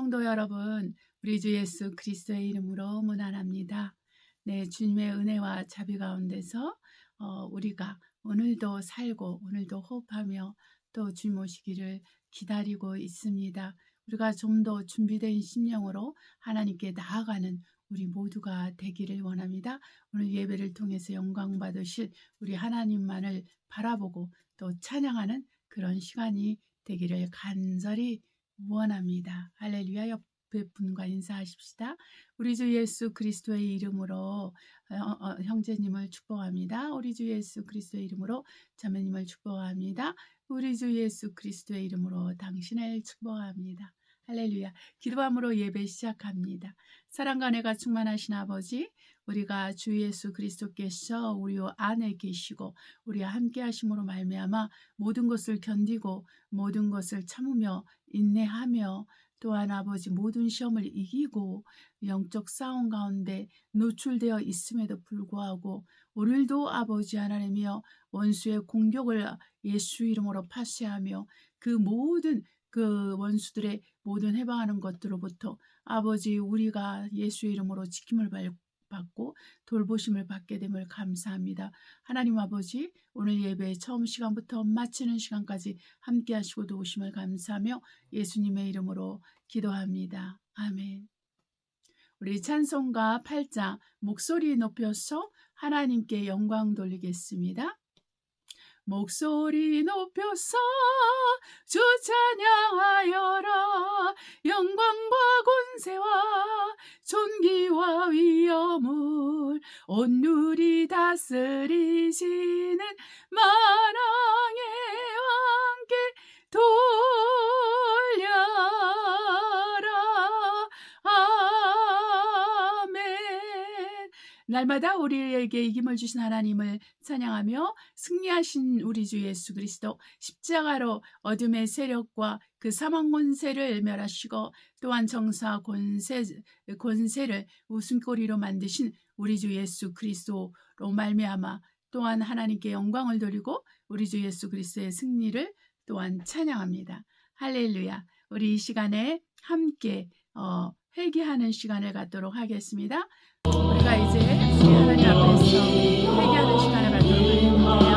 성도 여러분, 우리 주 예수 그리스도의 이름으로 문안합니다. 네, 주님의 은혜와 자비 가운데서 우리가 오늘도 살고 오늘도 호흡하며 또 주님 오시기를 기다리고 있습니다. 우리가 좀 더 준비된 심령으로 하나님께 나아가는 우리 모두가 되기를 원합니다. 오늘 예배를 통해서 영광 받으실 우리 하나님만을 바라보고 또 찬양하는 그런 시간이 되기를 간절히 원합니다. 할렐루야. 옆에 분과 인사하십시다. 우리 주 예수 그리스도의 이름으로 형제님을 축복합니다. 우리 주 예수 그리스도의 이름으로 자매님을 축복합니다. 우리 주 예수 그리스도의 이름으로 당신을 축복합니다. 할렐루야. 기도함으로 예배 시작합니다. 사랑과 은혜가 충만하신 아버지, 우리가 주 예수 그리스도께서 우리 안에 계시고 우리와 함께 하심으로 말미암아 모든 것을 견디고 모든 것을 참으며 인내하며 또한 아버지 모든 시험을 이기고 영적 싸움 가운데 노출되어 있음에도 불구하고 오늘도 아버지 하나님이여 원수의 공격을 예수 이름으로 파쇄하며 그 모든 원수들의 모든 해방하는 것들로부터 아버지 우리가 예수 이름으로 지킴을 받고 돌보심을 받게 됨을 감사합니다. 하나님 아버지, 오늘 예배 처음 시간부터 마치는 시간까지 함께 하시고 도우심을 감사하며 예수님의 이름으로 기도합니다. 아멘. 우리 찬송가 8장 목소리 높여서 하나님께 영광 돌리겠습니다. 목소리 높여서 주 찬양하여라. 영광과 권세와 존귀와 위엄을 온누리 다스리시는 만왕의 왕께 돌려라. 아멘. 날마다 우리에게 이김을 주신 하나님을 찬양하며 승리하신 우리 주 예수 그리스도, 십자가로 어둠의 세력과 그 사망 권세를 멸하시고 또한 정사 권세를 웃음거리로 만드신 우리 주 예수 그리스도로 말미암아 또한 하나님께 영광을 돌리고 우리 주 예수 그리스도의 승리를 또한 찬양합니다. 할렐루야. 우리 이 시간에 함께 회개하는 시간을 갖도록 하겠습니다. 우리가 이제 하나님 앞에서 회개하는 시간을 갖도록 하겠는데요.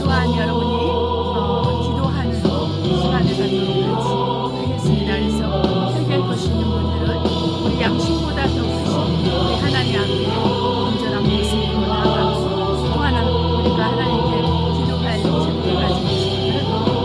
또한 여러분이 기도하는 시간을 갖도록 하겠습니다. 그래서 회개할 것이 있는 분들은 우리 양심보다 더 크신 우리 하나님 앞에 온전한 모습으로 나아가고 또 하나 우리가 하나님께 기도할 준비를 가지고 계신 분들은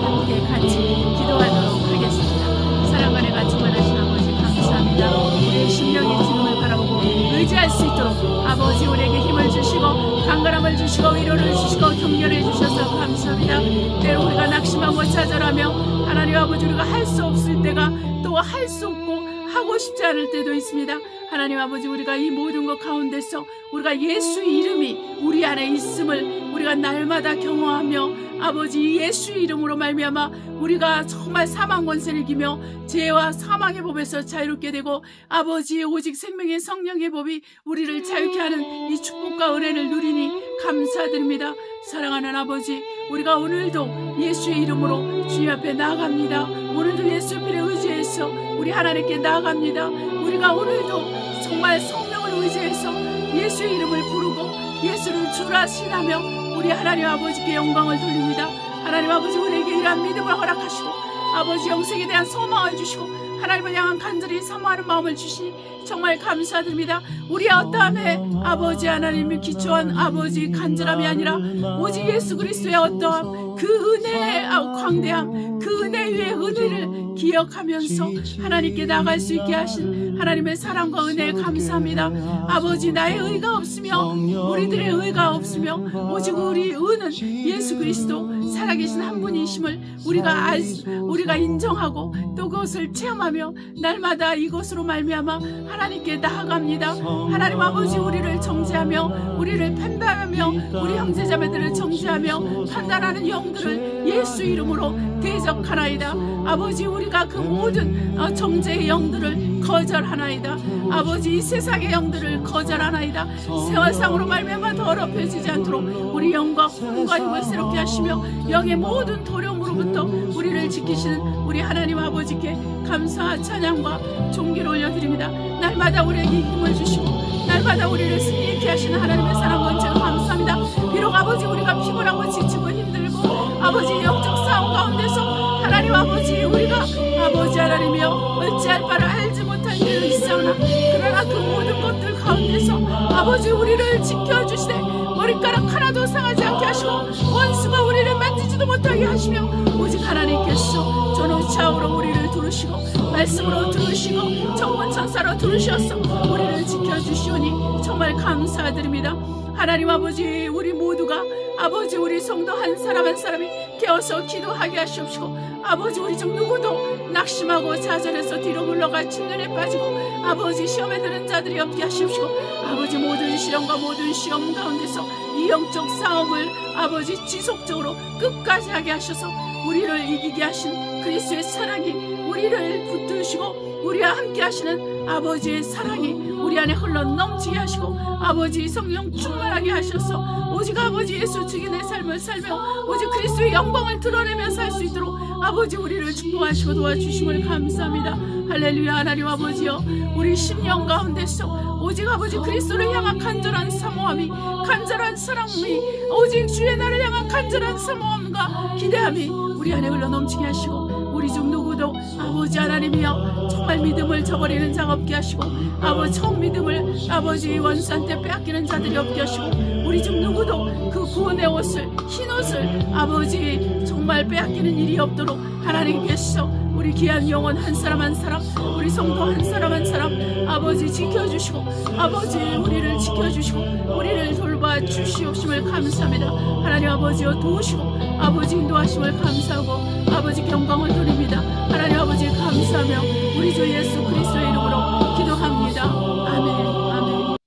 함께 같이 기도하도록 하겠습니다. 사랑과 은혜가 충만하신 아버지 감사합니다. 우리의 심령의 주님을 바라보고 의지할 수 있도록 아버지 우리에게 힘을 주시고 강건함을 주시고 위로를 주시고 격려를 주셔서 감사합니다. 때로 우리가 낙심하고 좌절하며 하나님 아버지 우리가 할 수 없을 때가 또 할 수 없고 하고 싶지 않을 때도 있습니다. 하나님 아버지 우리가 이 모든 것 가운데서 우리가 예수의 이름이 우리 안에 있음을 우리가 날마다 경험하며 아버지 예수 이름으로 말미암아 우리가 정말 사망 권세를 이기며 죄와 사망의 법에서 자유롭게 되고 아버지 오직 생명의 성령의 법이 우리를 자유케 하는 이 축복과 은혜를 누리니 감사드립니다. 사랑하는 아버지, 우리가 오늘도 예수의 이름으로 주님 앞에 나아갑니다. 오늘도 예수 피를 의지해서 우리 하나님께 나아갑니다. 우리가 오늘도 정말 성령을 의지해서 예수의 이름을 부르고 예수를 주라 신하며 우리 하나님 아버지께 영광을 돌립니다. 하나님 아버지 우리에게 이러한 믿음을 허락하시고 아버지 영생에 대한 소망을 주시고 하나님을 향한 간절히 사모하는 마음을 주시니 정말 감사드립니다. 우리의 어떠함에 아버지 하나님을 기초한 아버지 간절함이 아니라 오직 예수 그리스도의 어떠함, 그 은혜의 광대함, 그 은혜 위의 은혜를 기억하면서 하나님께 나갈 수 있게 하신 하나님의 사랑과 은혜에 감사합니다. 아버지 나의 의가 없으며 우리들의 의가 없으며 오직 우리 의는 예수 그리스도 살아계신 한 분이심을 우리가 인정하고 또 그것을 체험하며 날마다 이것으로 말미암아 하나님께 나아갑니다. 하나님 아버지 우리를 정죄하며 우리를 판단하며 우리 형제자매들을 정죄하며 판단하는 영들을 예수 이름으로 대적하나이다. 아버지 우리가 그 모든 정죄의 영들을 거절하나이다. 아버지 이 세상의 영들을 거절하나이다. 세월상으로 말미암아 더럽혀지지 않도록 우리 영과 혼과 힘을 새롭게 하시며 영의 모든 도령으로 어둠으로부터 우리를 지키시는 우리 하나님 아버지께 감사와 찬양과 존귀를 올려드립니다. 날마다 우리에게 힘을 주시고 날마다 우리를 승리케 하시는 하나님의 사랑 원죄가 감사합니다. 비록 아버지 우리가 피곤하고 지치고 힘들고 아버지 영적 싸움 가운데서 하나님 아버지 우리가 아버지 하나님이여 어찌할 바를 알지 못할 일이 있사오나 그러나 그 모든 것들 가운데서 아버지 우리를 지켜주시되 머리카락 하나도 상하지 않게 하시고 원수가 우리를 만지지도 못하게 하시며 오직 하나님께서 전후 좌우로 우리를 두르시고 말씀으로 두르시고 정권천사로 두르셔서 우리를 지켜주시오니 정말 감사드립니다. 하나님 아버지 우리 모두가 아버지 우리 성도 한 사람 한 사람이 깨어서 기도하게 하시옵시고 아버지 우리 중 누구도 낙심하고 좌절해서 뒤로 물러가 침륜에 빠지고 아버지 시험에 드는 자들이 없게 하시옵시고 아버지 모든 시련과 모든 시험 가운데서 이 영적 싸움을 아버지 지속적으로 끝까지 하게 하셔서 우리를 이기게 하신 그리스도의 사랑이 우리를 붙드시고 우리와 함께 하시는 아버지의 사랑이 우리 안에 흘러 넘치게 하시고 아버지 성령 충만하게 하셔서 오직 아버지 예수 증인의 삶을 살며 오직 그리스도의 영광을 드러내며 살 수 있도록 아버지 우리를 축복하시고 도와주심을 감사합니다. 할렐루야. 하나님 아버지여 우리 심령 가운데서 오직 아버지 그리스도를 향한 간절한 사모함이 간절한 사랑이 오직 주의 나를 향한 간절한 사모함과 기대함이 우리 안에 흘러 넘치게 하시고 우리 중 누구도 아버지 하나님이여 정말 믿음을 저버리는 자가 없게 하시고 아버지 처음 믿음을 아버지 원수한테 빼앗기는 자들이 없게 하시고 우리 중 누구도 그 구원의 옷을 흰 옷을 아버지 정말 빼앗기는 일이 없도록 하나님께서 우리 귀한 영혼 한 사람 한 사람 우리 성도 한 사람 한 사람 아버지 지켜주시고 아버지 우리를 지켜주시고 우리를 돌봐 주시옵심을 감사합니다. 하나님 아버지여 도우시고 아버지 인도하심을 감사하고 아버지 경광을 드립니다. 하나님 아버지 감사하며 우리 주 예수 그리스도의 이름으로 기도합니다. 아멘. 아멘.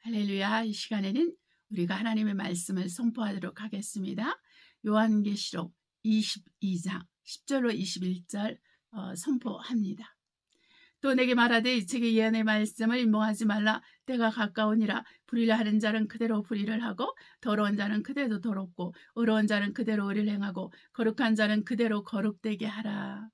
할렐루야. 이 시간에는 우리가 하나님의 말씀을 선포하도록 하겠습니다. 요한계시록 22장 10절로 21절 선포합니다. 또 내게 말하되 이 책의 예언의 말씀을 임봉하지 말라. 때가 가까우니라. 불의를 하는 자는 그대로 불의를 하고 더러운 자는 그대로 더럽고 의로운 자는 그대로 의를 행하고 거룩한 자는 그대로 거룩되게 하라.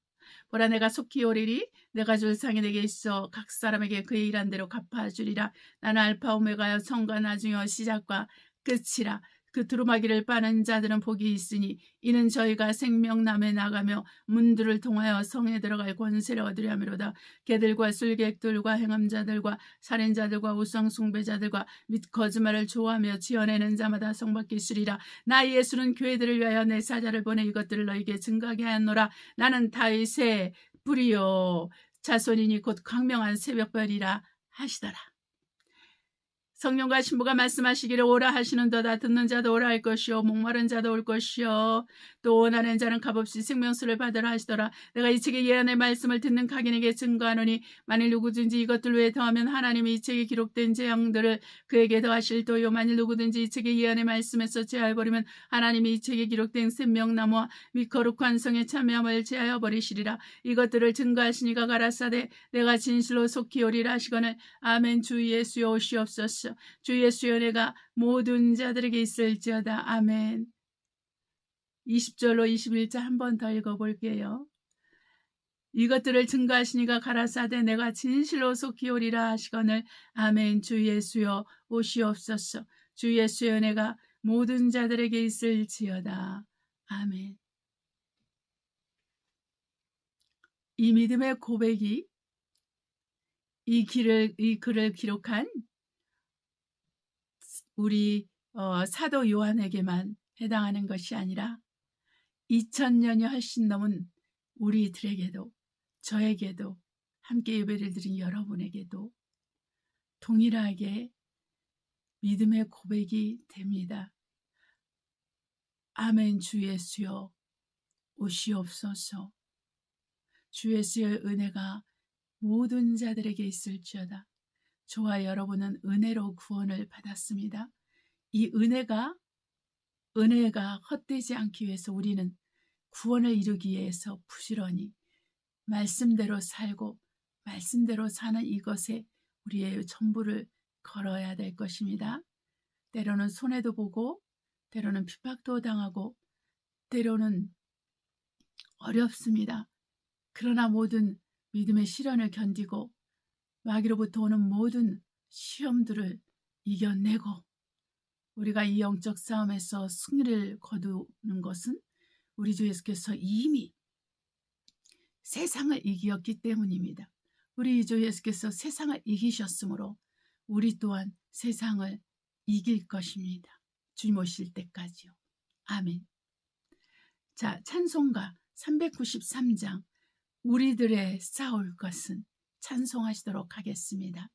보라 내가 속히 오리리. 내가 줄 상이 내게 있어 각 사람에게 그의 일한 대로 갚아주리라. 나는 알파 오메가여 처음과 나중이여 시작과 끝이라. 그 두루마기를 빠는 자들은 복이 있으니 이는 저희가 생명남에 나가며 문들을 통하여 성에 들어갈 권세를 얻으려 함이로다. 개들과 술객들과 행음자들과 살인자들과 우상숭배자들과 및 거짓말을 좋아하며 지어내는 자마다 성받기 있으리라. 나 예수는 교회들을 위하여 내 사자를 보내 이것들을 너희에게 증거하게 하노라. 나는 다윗의 뿌리요 자손이니 곧 광명한 새벽별이라 하시더라. 성령과 신부가 말씀하시기를 오라 하시는도다. 듣는 자도 오라 할 것이요 목마른 자도 올 것이요 또 원하는 자는 값없이 생명수를 받으라 하시더라. 내가 이 책의 예언의 말씀을 듣는 각인에게 증거하노니 만일 누구든지 이것들 외에 더하면 하나님이 이 책에 기록된 재앙들을 그에게 더하실 도요 만일 누구든지 이 책의 예언의 말씀에서 제하여 버리면 하나님이 이 책에 기록된 생명나무와 및 거룩한 성의 참여함을 제하여 버리시리라. 이것들을 증거하시니가 가라사대 내가 진실로 속히 오리라 하시거늘 아멘. 주 예수여 오시옵소서. 주 예수의 은혜가 모든 자들에게 있을지어다. 아멘. 20절로 21절 한 번 더 읽어볼게요. 이것들을 증거하시니가 가라사대 내가 진실로 속히 오리라 하시거늘 아멘. 주 예수여 오시옵소서. 주 예수의 은혜가 모든 자들에게 있을지어다. 아멘. 이 믿음의 고백이 이 글을 기록한 우리 사도 요한에게만 해당하는 것이 아니라 2000년이 훨씬 넘은 우리들에게도 저에게도 함께 예배를 드린 여러분에게도 동일하게 믿음의 고백이 됩니다. 아멘. 주 예수여 오시옵소서. 주 예수의 은혜가 모든 자들에게 있을지어다. 저와 여러분은 은혜로 구원을 받았습니다. 이 은혜가 헛되지 않기 위해서 우리는 구원을 이루기 위해서 부지런히 말씀대로 살고 말씀대로 사는 이것에 우리의 전부를 걸어야 될 것입니다. 때로는 손해도 보고 때로는 핍박도 당하고 때로는 어렵습니다. 그러나 모든 믿음의 시련을 견디고 마귀로부터 오는 모든 시험들을 이겨내고 우리가 이 영적 싸움에서 승리를 거두는 것은 우리 주 예수께서 이미 세상을 이기었기 때문입니다. 우리 주 예수께서 세상을 이기셨으므로 우리 또한 세상을 이길 것입니다. 주님 오실 때까지요. 아멘. 자, 찬송가 393장 우리들의 싸울 것은 찬송하시도록 하겠습니다.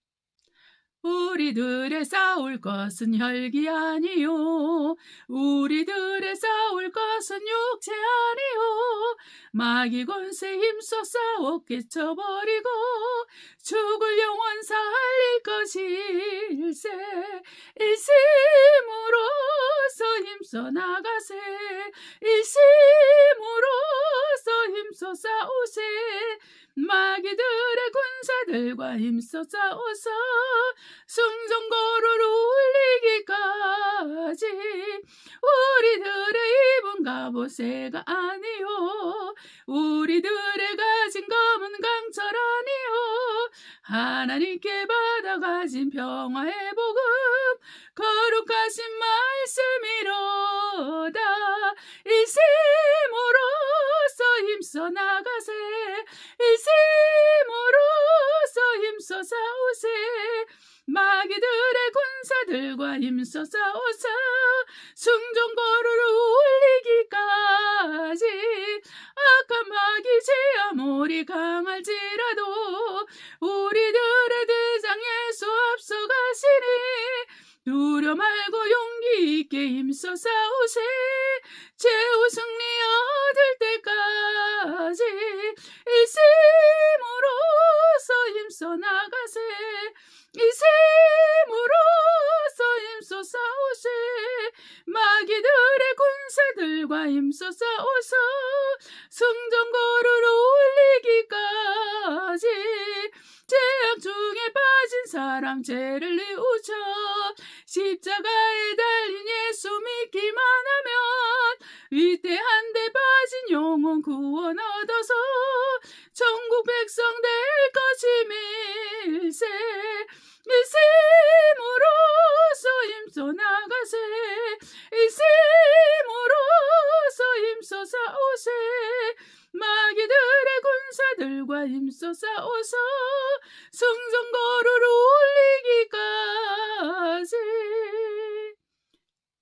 우리들의 싸울 것은 혈기 아니요 우리들의 싸울 것은 육체 아니요 마귀 권세 힘써 싸워 깨쳐버리고 죽을 영혼 살릴 것일세 일심으로서 힘써 나가세 일심으로서 힘써 싸우세 마귀들의 군사들과 힘써 싸워서 승전거를 울리기까지 우리들의 입은 갑옷새가 아니요 우리들의 가진 검은 강철 아니요 하나님께 받아 가진 평화의 복음 거룩하신 말씀이로다 일심으로서 힘써 나가세 일심으로서 힘써 싸우세 마귀들의 군사들과 힘써 싸워서 승전거를 울리기까지 악한 마귀 제아모리 강할지라도 우리들의 대장 예수 앞서가시니 두려 말고 용기 있게 힘써 싸우세 최후 승리 얻을 때까지 일심으로서 힘써 나가세 일심으로서 힘써 싸우세 마귀들의 군사들과 힘써 싸워서 승전거를 울리기까지 죄악 중에 빠진 사람 죄를 뉘우쳐 십자가에 달린 예수 믿기만 하면 위대한 데 빠진 영혼 구원 얻어서 천국 백성 될 것임일세 일심으로서 힘써 나가세 일심으로서 힘써 싸우세 마귀들의 군사들과 힘써 싸워서 승전거를 울리기까지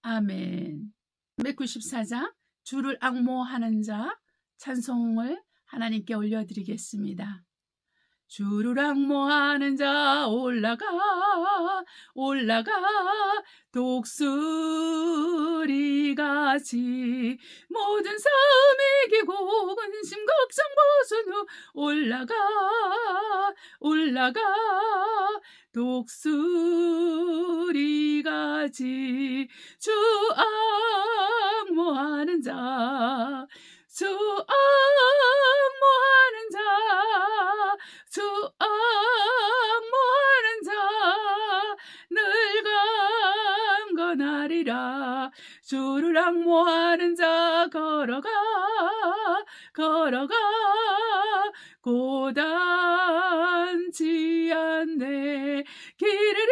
아멘. 394장 주를 앙모하는 자 찬송을 하나님께 올려드리겠습니다. 주를 앙모하는 자 올라가 올라가 독수리같이 모든 싸움 이기고 근심 걱정 벗은 후 올라가 올라가 독수리같이 주 앙모하는 자 주 앙모하는 자 주 앙모하는 자 늘 강건하리라 주를 앙모하는 자 걸어가 걸어가 고단치 않네 길을 잃은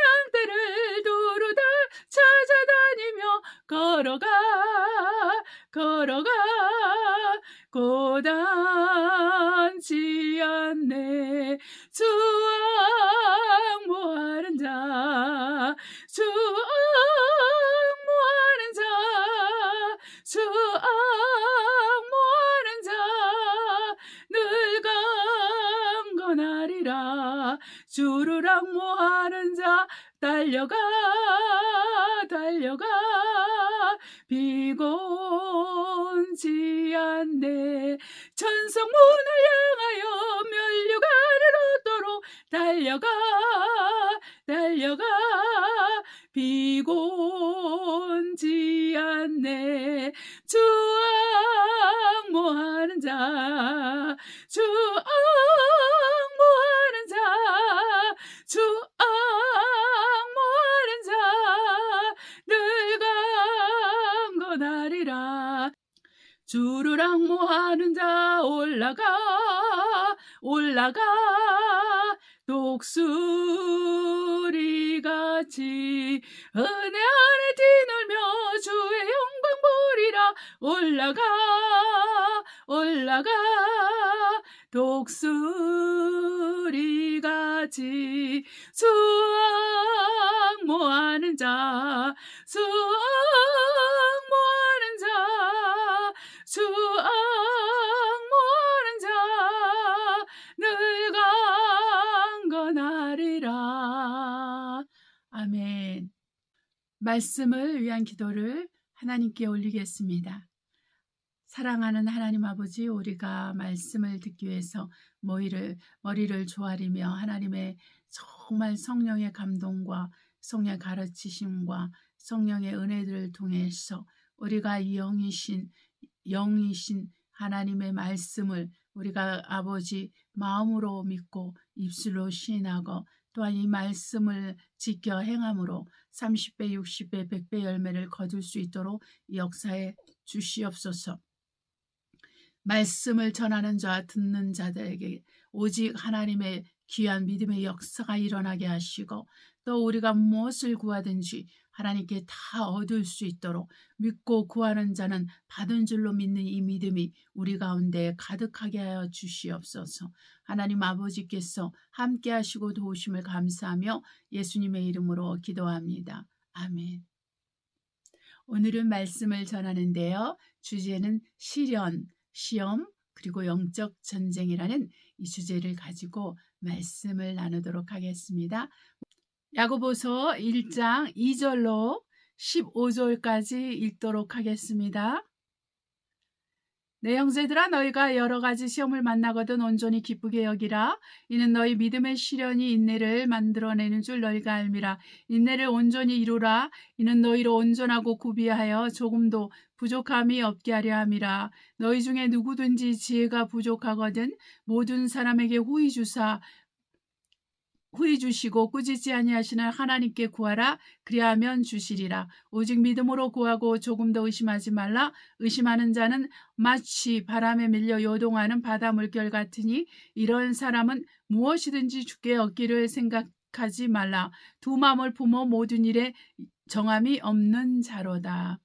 양떼를 두루다 찾아다니며 걸어가 걸어가 고단치 않네 주 앙모하는 자 주 앙모하는 자 주 앙모하는 자 늘 강건하리라 주를 앙모하는 자 달려가 달려가 비곤치 않네 천성문을 향하여 면류관을 얻도록 달려가 달려가 비곤치 않네 주 앙모하는 자 주 앙모하는 자 주 앙모하는 자 늘 강건하리라 주를 앙모 모하는 자 올라가 올라가 독수리같이 은혜 안에 뛰놀며 주의 영광 보리라 올라가 올라가 독수리같이 수억 모하는 자 수억 모하는 자 수억 모하는 자 늘 강건하리라. 아멘. 말씀을 위한 기도를 하나님께 올리겠습니다. 사랑하는 하나님 아버지, 우리가 말씀을 듣기 위해서 머리를 조아리며 하나님의 정말 성령의 감동과 성령의 가르치심과 성령의 은혜들을 통해서 우리가 영이신 하나님의 말씀을 우리가 아버지 마음으로 믿고 입술로 시인하고 또한 이 말씀을 지켜 행함으로 30배, 60배, 100배 열매를 거둘 수 있도록 역사해 주시옵소서. 말씀을 전하는 자, 듣는 자들에게 오직 하나님의 귀한 믿음의 역사가 일어나게 하시고 또 우리가 무엇을 구하든지 하나님께 다 얻을 수 있도록 믿고 구하는 자는 받은 줄로 믿는 이 믿음이 우리 가운데 가득하게 하여 주시옵소서. 하나님 아버지께서 함께 하시고 도우심을 감사하며 예수님의 이름으로 기도합니다. 아멘. 오늘은 말씀을 전하는데요. 주제는 시련, 시험, 그리고 영적 전쟁이라는 이 주제를 가지고 말씀을 나누도록 하겠습니다. 야고보서 1장 2절로 15절까지 읽도록 하겠습니다. 내 형제들아, 너희가 여러 가지 시험을 만나거든 온전히 기쁘게 여기라. 이는 너희 믿음의 시련이 인내를 만들어내는 줄 너희가 알미라. 인내를 온전히 이루라. 이는 너희로 온전하고 구비하여 조금도 부족함이 없게 하려 함이라. 너희 중에 누구든지 지혜가 부족하거든 모든 사람에게 후히 주시고 꾸짖지 아니하시는 하나님께 구하라. 그리하면 주시리라. 오직 믿음으로 구하고 조금도 의심하지 말라. 의심하는 자는 마치 바람에 밀려 요동하는 바다 물결 같으니 이런 사람은 무엇이든지 주께 얻기를 생각하지 말라. 두 마음을 품어 모든 일에 정함이 없는 자로다.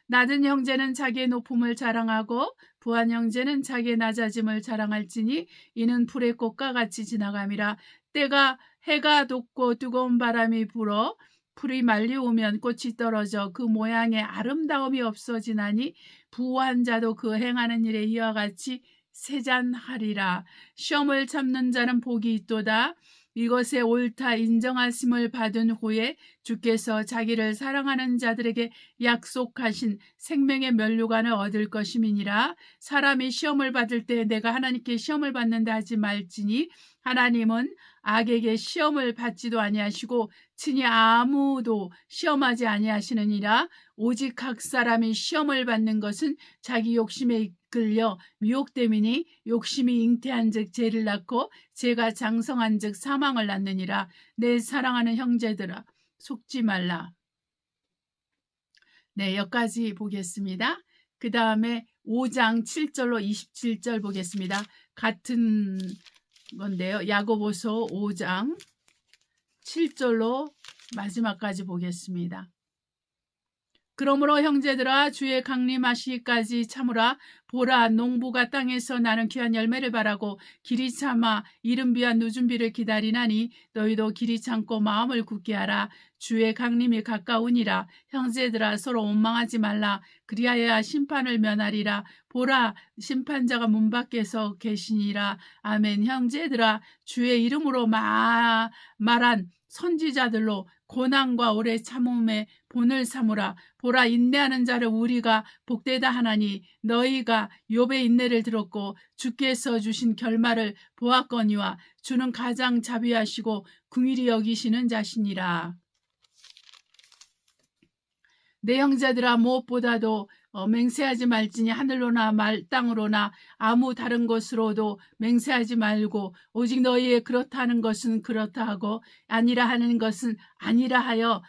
낮은 형제는 자기의 높음을 자랑하고 부한 형제는 자기의 낮아짐을 자랑할지니 이는 불의 꽃과 같이 지나감이라. 때가 해가 돋고 뜨거운 바람이 불어 풀이 말리오면 꽃이 떨어져 그 모양의 아름다움이 없어지나니 부한 자도 그 행하는 일에 이와 같이 세잔하리라. 시험을 참는 자는 복이 있도다. 이것에 옳다 인정하심을 받은 후에 주께서 자기를 사랑하는 자들에게 약속하신 생명의 면류관을 얻을 것임이니라. 사람이 시험을 받을 때 내가 하나님께 시험을 받는다 하지 말지니 하나님은 악에게 시험을 받지도 아니하시고 친히 아무도 시험하지 아니하시느니라. 오직 각 사람이 시험을 받는 것은 자기 욕심에 이끌려 미혹됨이니 욕심이 잉태한즉 죄를 낳고 죄가 장성한즉 사망을 낳느니라. 내 사랑하는 형제들아, 속지 말라. 네, 여기까지 보겠습니다. 그 다음에 5장 7절로 27절 보겠습니다. 같은 건데요. 야고보서 5장 7절로 마지막까지 보겠습니다. 그러므로 형제들아, 주의 강림하시기까지 참으라. 보라, 농부가 땅에서 나는 귀한 열매를 바라고 길이 참아 이른 비와 늦은 비를 기다리나니 너희도 길이 참고 마음을 굳게 하라. 주의 강림이 가까우니라. 형제들아, 서로 원망하지 말라. 그리하여야 심판을 면하리라. 보라, 심판자가 문 밖에서 계시니라. 아멘. 형제들아, 주의 이름으로 말한 선지자들로 고난과 오래 참음의 본을 삼으라. 보라, 인내하는 자를 우리가 복되다 하나니 너희가 욥의 인내를 들었고 주께서 주신 결말을 보았거니와 주는 가장 자비하시고 긍휼히 여기시는 자시니라. 내 형제들아, 무엇보다도 맹세하지 말지니 하늘로나 땅으로나 아무 다른 것으로도 맹세하지 말고 오직 너희의 그렇다는 것은 그렇다 하고 아니라 하는 것은 아니라 하여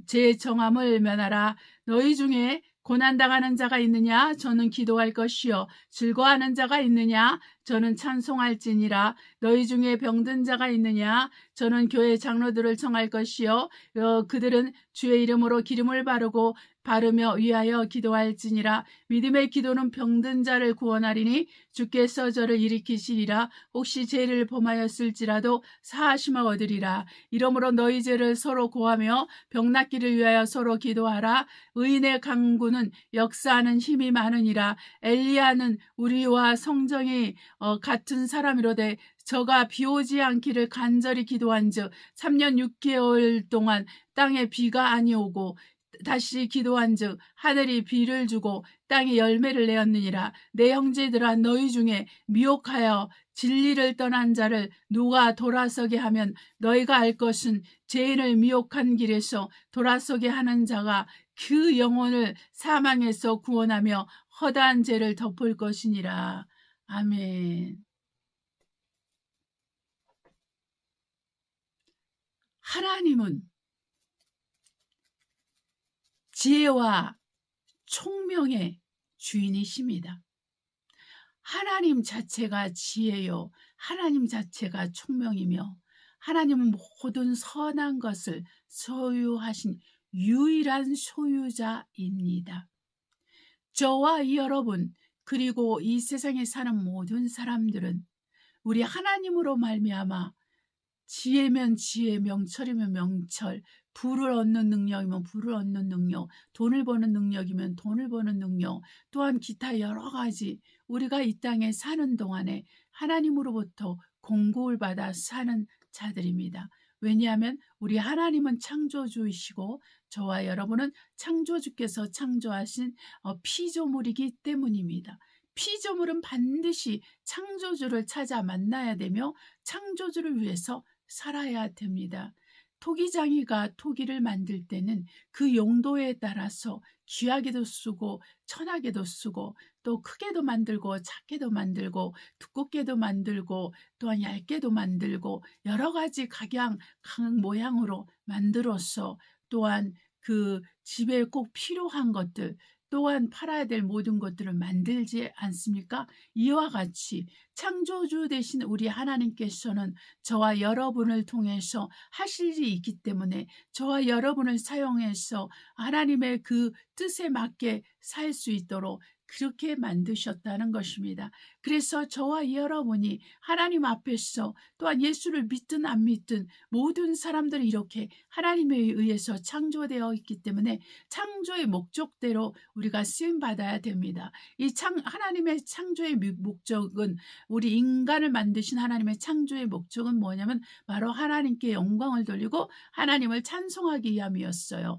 제 정함을 면하라. 너희 중에 고난당하는 자가 있느냐? 저는 기도할 것이요. 즐거워하는 자가 있느냐? 저는 찬송할지니라. 너희 중에 병든 자가 있느냐? 저는 교회 장로들을 청할 것이요. 그들은 주의 이름으로 기름을 바르며 위하여 기도할지니라. 믿음의 기도는 병든 자를 구원하리니 주께서 저를 일으키시리라. 혹시 죄를 범하였을지라도 사하심을 얻으리라. 이러므로 너희 죄를 서로 고하며 병 낫기를 위하여 서로 기도하라. 의인의 강구는 역사하는 힘이 많으니라. 엘리야는 우리와 성정이 같은 사람이로되 저가 비 오지 않기를 간절히 기도한즉 3년 6개월 동안 땅에 비가 아니오고 다시 기도한즉 하늘이 비를 주고 땅에 열매를 내었느니라. 내 형제들아, 너희 중에 미혹하여 진리를 떠난 자를 누가 돌아서게 하면 너희가 알 것은 죄인을 미혹한 길에서 돌아서게 하는 자가 그 영혼을 사망에서 구원하며 허다한 죄를 덮을 것이니라. 아멘. 하나님은 지혜와 총명의 주인이십니다. 하나님 자체가 지혜요, 하나님 자체가 총명이며 하나님은 모든 선한 것을 소유하신 유일한 소유자입니다. 저와 여러분, 그리고 이 세상에 사는 모든 사람들은 우리 하나님으로 말미암아 지혜면 지혜, 명철이면 명철, 부를 얻는 능력이면 부를 얻는 능력, 돈을 버는 능력이면 돈을 버는 능력, 또한 기타 여러 가지 우리가 이 땅에 사는 동안에 하나님으로부터 공급을 받아 사는 자들입니다. 왜냐하면 우리 하나님은 창조주이시고 저와 여러분은 창조주께서 창조하신 피조물이기 때문입니다. 피조물은 반드시 창조주를 찾아 만나야 되며 창조주를 위해서 살아야 됩니다. 토기장이가 토기를 만들 때는 그 용도에 따라서 귀하게도 쓰고 천하게도 쓰고 또 크게도 만들고 작게도 만들고 두껍게도 만들고 또한 얇게도 만들고 여러 가지 각양 각 모양으로 만들어서 또한 그 집에 꼭 필요한 것들 또한 팔아야 될 모든 것들을 만들지 않습니까? 이와 같이 창조주 되신 우리 하나님께서는 저와 여러분을 통해서 하실 일이 있기 때문에 저와 여러분을 사용해서 하나님의 그 뜻에 맞게 살 수 있도록 그렇게 만드셨다는 것입니다. 그래서 저와 여러분이 하나님 앞에서 또한 예수를 믿든 안 믿든 모든 사람들이 이렇게 하나님에 의해서 창조되어 있기 때문에 창조의 목적대로 우리가 쓰임받아야 됩니다. 하나님의 창조의 목적은 우리 인간을 만드신 하나님의 창조의 목적은 뭐냐면 바로 하나님께 영광을 돌리고 하나님을 찬송하기 위함이었어요.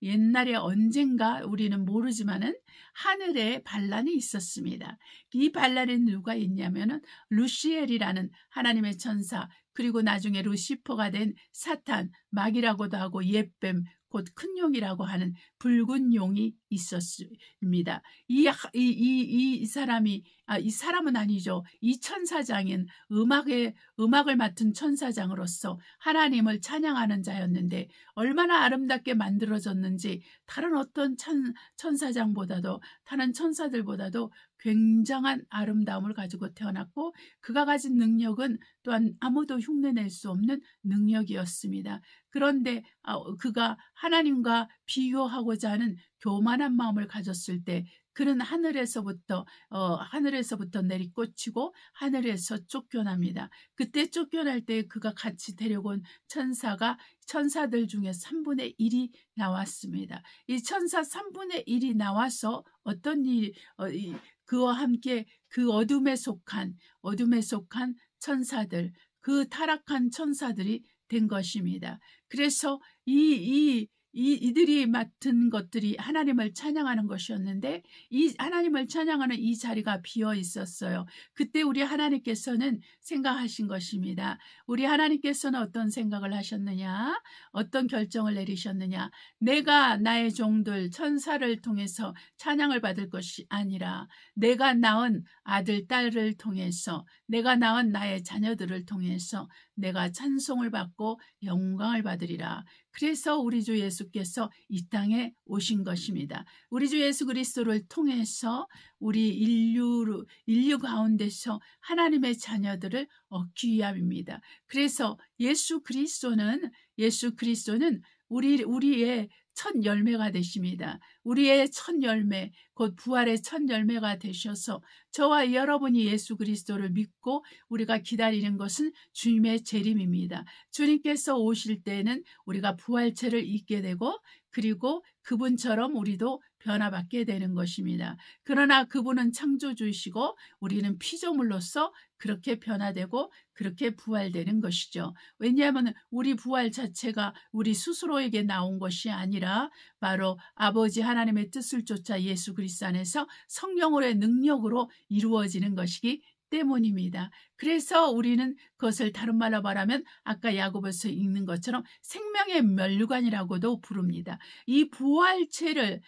옛날에 언젠가 우리는 모르지만은 하늘에 반란이 있었습니다. 이 반란에 누가 있냐면은 루시엘이라는 하나님의 천사, 그리고 나중에 루시퍼가 된 사탄, 마귀라고도 하고 옛뱀, 곧 큰 용이라고 하는 붉은 용이 있었습니다. 이 사람은 아니죠. 이 천사장인 음악을 맡은 천사장으로서 하나님을 찬양하는 자였는데 얼마나 아름답게 만들어졌는지 다른 어떤 천사장보다도 다른 천사들보다도 굉장한 아름다움을 가지고 태어났고 그가 가진 능력은 또한 아무도 흉내낼 수 없는 능력이었습니다. 그런데 그가 하나님과 비교하고자 하는 교만한 마음을 가졌을 때 그는 하늘에서부터 내리꽂히고 하늘에서 쫓겨납니다. 그때 쫓겨날 때 그가 같이 데려온 천사들 중에 3분의 1이 나왔습니다. 이 천사 3분의 1이 나와서 어떤 그와 함께 그 어둠에 속한 천사들, 그 타락한 천사들이 된 것입니다. 그래서 이들이 맡은 것들이 하나님을 찬양하는 것이었는데 이 하나님을 찬양하는 이 자리가 비어 있었어요. 그때 우리 하나님께서는 생각하신 것입니다. 우리 하나님께서는 어떤 생각을 하셨느냐? 어떤 결정을 내리셨느냐? 내가 나의 종들 천사를 통해서 찬양을 받을 것이 아니라 내가 낳은 아들, 딸을 통해서 내가 낳은 나의 자녀들을 통해서 내가 찬송을 받고 영광을 받으리라. 그래서 우리 주 예수께서 이 땅에 오신 것입니다. 우리 주 예수 그리스도를 통해서 우리 인류 가운데서 하나님의 자녀들을 얻기 위함입니다. 그래서 예수 그리스도는 우리의 첫 열매가 되십니다. 우리의 첫 열매, 곧 부활의 첫 열매가 되셔서 저와 여러분이 예수 그리스도를 믿고 우리가 기다리는 것은 주님의 재림입니다. 주님께서 오실 때는 우리가 부활체를 입게 되고 그리고 그분처럼 우리도 변화받게 되는 것입니다. 그러나 그분은 창조주이시고 우리는 피조물로서 그렇게 변화되고 그렇게 부활되는 것이죠. 왜냐하면 우리 부활 자체가 우리 스스로에게 나온 것이 아니라 바로 아버지 하나님의 뜻을 쫓아 예수 그리스도 안에서 성령의 능력으로 이루어지는 것이기 때문입니다. 그래서 우리는 그것을 다른 말로 말하면 아까 야고보서 읽는 것처럼 생명의 면류관이라고도 부릅니다. 이 부활체를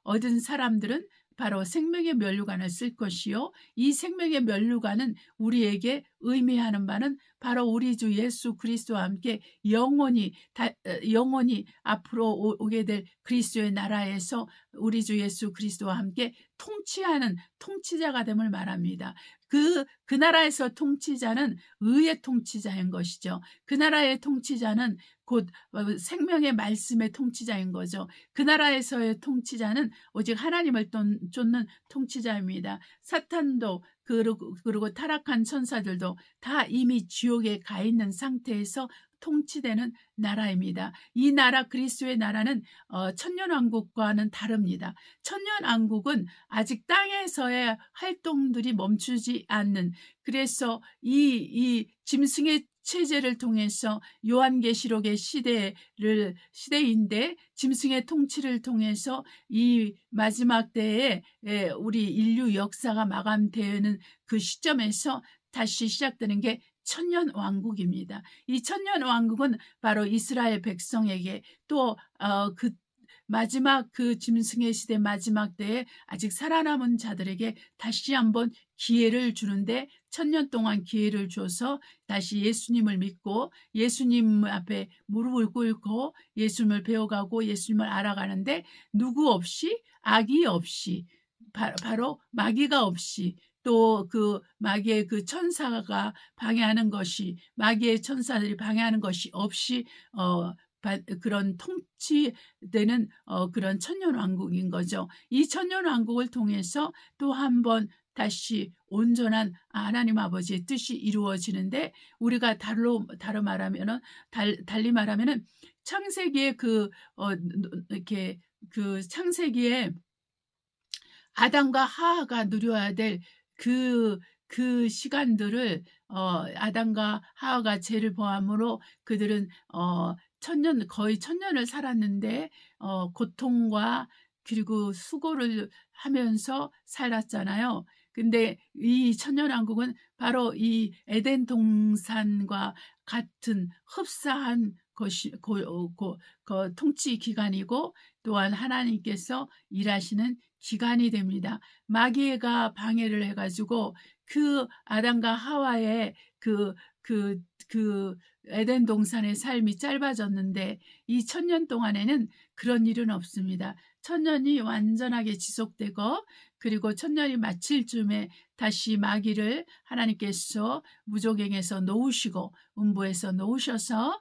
얻은 사람들은 바로 생명의 면류관을 쓸 것이요. 이 생명의 면류관은 우리에게 의미하는 바는 바로 우리 주 예수 그리스도와 함께 영원히 앞으로 오게 될 그리스도의 나라에서 우리 주 예수 그리스도와 함께 통치하는 통치자가 됨을 말합니다. 그 나라에서 통치자는 의의 통치자인 것이죠. 그 나라의 통치자는 곧 생명의 말씀의 통치자인 거죠. 그 나라에서의 통치자는 오직 하나님을 쫓는 통치자입니다. 사탄도 그리고 타락한 천사들도 다 이미 지옥에 가 있는 상태에서 통치되는 나라입니다. 이 나라 그리스도의 나라는 천년왕국과는 다릅니다. 천년왕국은 아직 땅에서의 활동들이 멈추지 않는, 그래서 이 짐승의 체제를 통해서 요한계시록의 시대인데 짐승의 통치를 통해서 이 마지막 때에 우리 인류 역사가 마감되는 그 시점에서 다시 시작되는 게 천년왕국입니다. 이 천년왕국은 바로 이스라엘 백성에게 또 마지막 그 짐승의 시대 마지막 때에 아직 살아남은 자들에게 다시 한번 기회를 주는데, 천년 동안 기회를 줘서 다시 예수님을 믿고 예수님 앞에 무릎을 꿇고 예수님을 배워가고 예수님을 알아가는데 누구 없이, 악이 없이, 바로 마귀가 없이, 또 그 마귀의 그 천사가 방해하는 것이, 마귀의 천사들이 방해하는 것이 없이 그런 통치되는 그런 천년왕국인 거죠. 이 천년왕국을 통해서 또 한 번 다시 온전한 하나님 아버지의 뜻이 이루어지는데, 우리가 달리 말하면은 창세기에 이렇게 창세기에 아담과 하하가 누려야 될 그 시간들을 아담과 하하가 죄를 범함으로 그들은 거의 천년을 살았는데 고통과 그리고 수고를 하면서 살았잖아요. 근데 이 천년왕국은 바로 이 에덴 동산과 같은 흡사한 것이 통치 기간이고, 또한 하나님께서 일하시는 기간이 됩니다. 마귀가 방해를 해가지고 그 아담과 하와의 그 에덴 동산의 삶이 짧아졌는데, 이 천년 동안에는 그런 일은 없습니다. 천년이 완전하게 지속되고, 그리고 천년이 마칠 즈음에 다시 마귀를 하나님께서 무조갱에서 놓으시고 음부에서 놓으셔서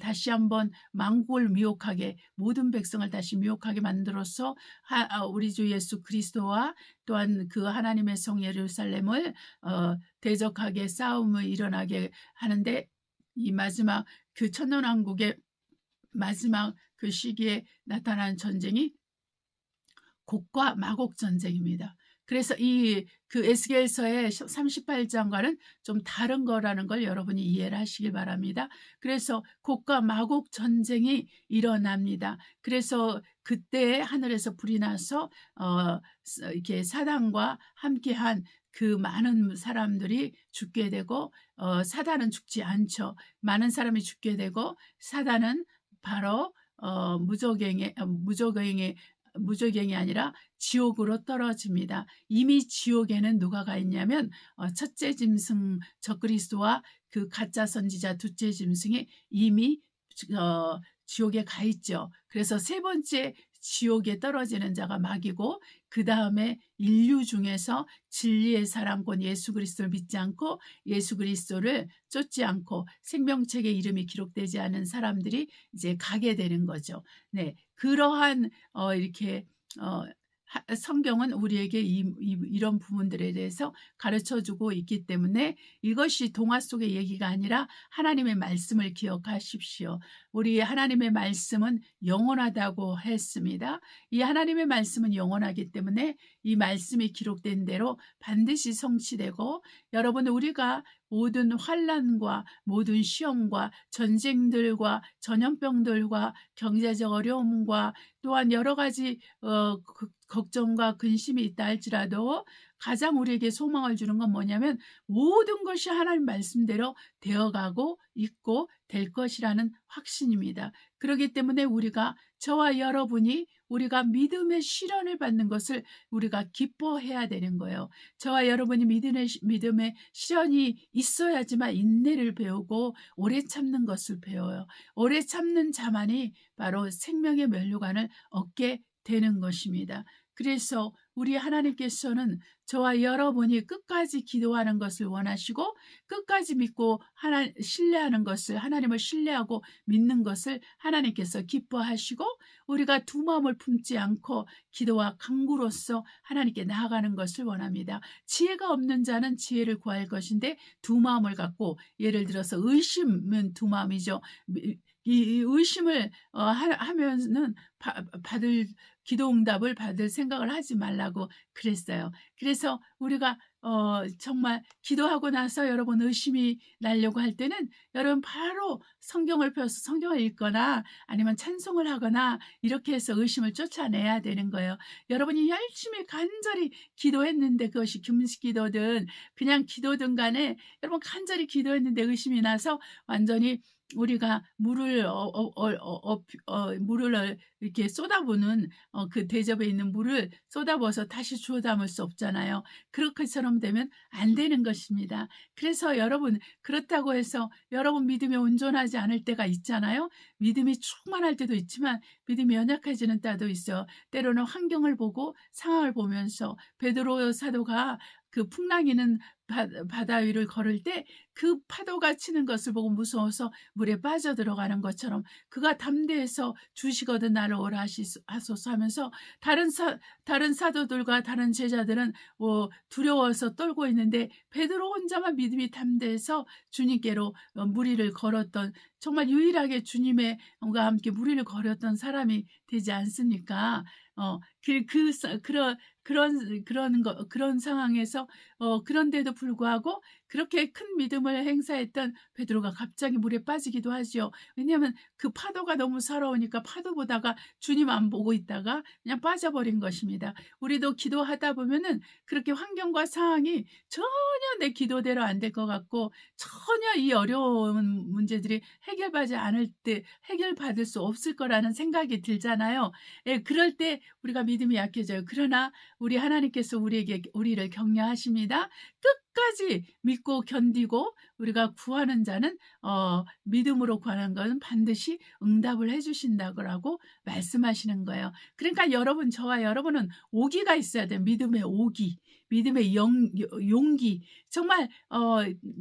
다시 한번 만국을 미혹하게, 모든 백성을 다시 미혹하게 만들어서 우리 주 예수 그리스도와 또한 그 하나님의 성 예루살렘을 대적하게 싸움을 일어나게 하는데, 이 마지막 그 천년왕국의 마지막 그 시기에 나타난 전쟁이 곡과 마곡 전쟁입니다. 그래서 그 에스겔서의 38장과는 좀 다른 거라는 걸 여러분이 이해를 하시길 바랍니다. 그래서 곡과 마곡 전쟁이 일어납니다. 그래서 그때 하늘에서 불이 나서 이렇게 사단과 함께한 그 많은 사람들이 죽게 되고, 사단은 죽지 않죠. 많은 사람이 죽게 되고, 사단은 바로 무저갱의 무적행이 아니라 지옥으로 떨어집니다. 이미 지옥에는 누가 가 있냐면 첫째 짐승 적그리스도와 그 가짜 선지자 둘째 짐승이 이미 지옥에 가 있죠. 그래서 세 번째 지옥에 떨어지는 자가 마귀고, 그 다음에 인류 중에서 진리의 사랑꾼 예수 그리스도를 믿지 않고 예수 그리스도를 쫓지 않고 생명책에 이름이 기록되지 않은 사람들이 이제 가게 되는 거죠. 네, 그러한 이렇게 성경은 우리에게 이런 부분들에 대해서 가르쳐주고 있기 때문에 이것이 동화 속의 얘기가 아니라 하나님의 말씀을 기억하십시오. 우리 하나님의 말씀은 영원하다고 했습니다. 이 하나님의 말씀은 영원하기 때문에 이 말씀이 기록된 대로 반드시 성취되고, 여러분, 우리가 모든 환난과 모든 시험과 전쟁들과 전염병들과 경제적 어려움과 또한 여러 가지 걱정과 근심이 있다 할지라도 가장 우리에게 소망을 주는 건 뭐냐면 모든 것이 하나님 말씀대로 되어가고 있고 될 것이라는 확신입니다. 그렇기 때문에 저와 여러분이 우리가 믿음의 실현을 받는 것을 우리가 기뻐해야 되는 거예요. 저와 여러분이 믿음의 실현이 있어야지만 인내를 배우고 오래 참는 것을 배워요. 오래 참는 자만이 바로 생명의 면류관을 얻게 되는 것입니다. 그래서 우리 하나님께서는 저와 여러분이 끝까지 기도하는 것을 원하시고, 끝까지 믿고 신뢰하는 것을, 하나님을 신뢰하고 믿는 것을 하나님께서 기뻐하시고, 우리가 두 마음을 품지 않고 기도와 간구로서 하나님께 나아가는 것을 원합니다. 지혜가 없는 자는 지혜를 구할 것인데 두 마음을 갖고, 예를 들어서 의심은 두 마음이죠. 이 의심을 하면은 기도 응답을 받을 생각을 하지 말라고 그랬어요. 그래서 우리가 정말 기도하고 나서 여러분 의심이 나려고 할 때는 여러분 바로 성경을 펴서 성경을 읽거나 아니면 찬송을 하거나 이렇게 해서 의심을 쫓아내야 되는 거예요. 여러분이 열심히 간절히 기도했는데, 그것이 금식 기도든 그냥 기도든 간에 여러분 간절히 기도했는데 의심이 나서 완전히 우리가 물을 이렇게 쏟아부는 그 대접에 있는 물을 쏟아부어서 다시 주워 담을 수 없잖아요. 그렇게처럼 되면 안 되는 것입니다. 그래서 여러분, 그렇다고 해서 여러분 믿음이 온전하지 않을 때가 있잖아요. 믿음이 충만할 때도 있지만 믿음이 연약해지는 때도 있어요. 때로는 환경을 보고 상황을 보면서 베드로 사도가 그 풍랑이는 바다 위를 걸을 때 그 파도가 치는 것을 보고 무서워서 물에 빠져들어가는 것처럼 그가 담대해서 주시거든 나를 오라 하소서 하면서 다른 사도들과 다른 제자들은 두려워서 떨고 있는데 베드로 혼자만 믿음이 담대해서 주님께로 무리를 걸었던, 정말 유일하게 주님과 함께 무리를 걸었던 사람이 되지 않습니까? 그런 상황에서 그런데도 불구하고 그렇게 큰 믿음을 행사했던 베드로가 갑자기 물에 빠지기도 하지요. 왜냐하면 그 파도가 너무 서러우니까 파도 보다가 주님 안 보고 있다가 그냥 빠져버린 것입니다. 우리도 기도하다 보면은 그렇게 환경과 상황이 전혀 내 기도대로 안 될 것 같고 전혀 이 어려운 문제들이 해결받을 수 없을 거라는 생각이 들잖아요. 예, 그럴 때 우리가 믿음이 약해져요. 그러나 우리 하나님께서 우리를 격려하십니다. 끝까지 믿고 견디고 우리가 구하는 자는 믿음으로 구하는 것은 반드시 응답을 해주신다고 말씀하시는 거예요. 그러니까 저와 여러분은 오기가 있어야 돼요. 믿음의 오기, 믿음의 용기. 정말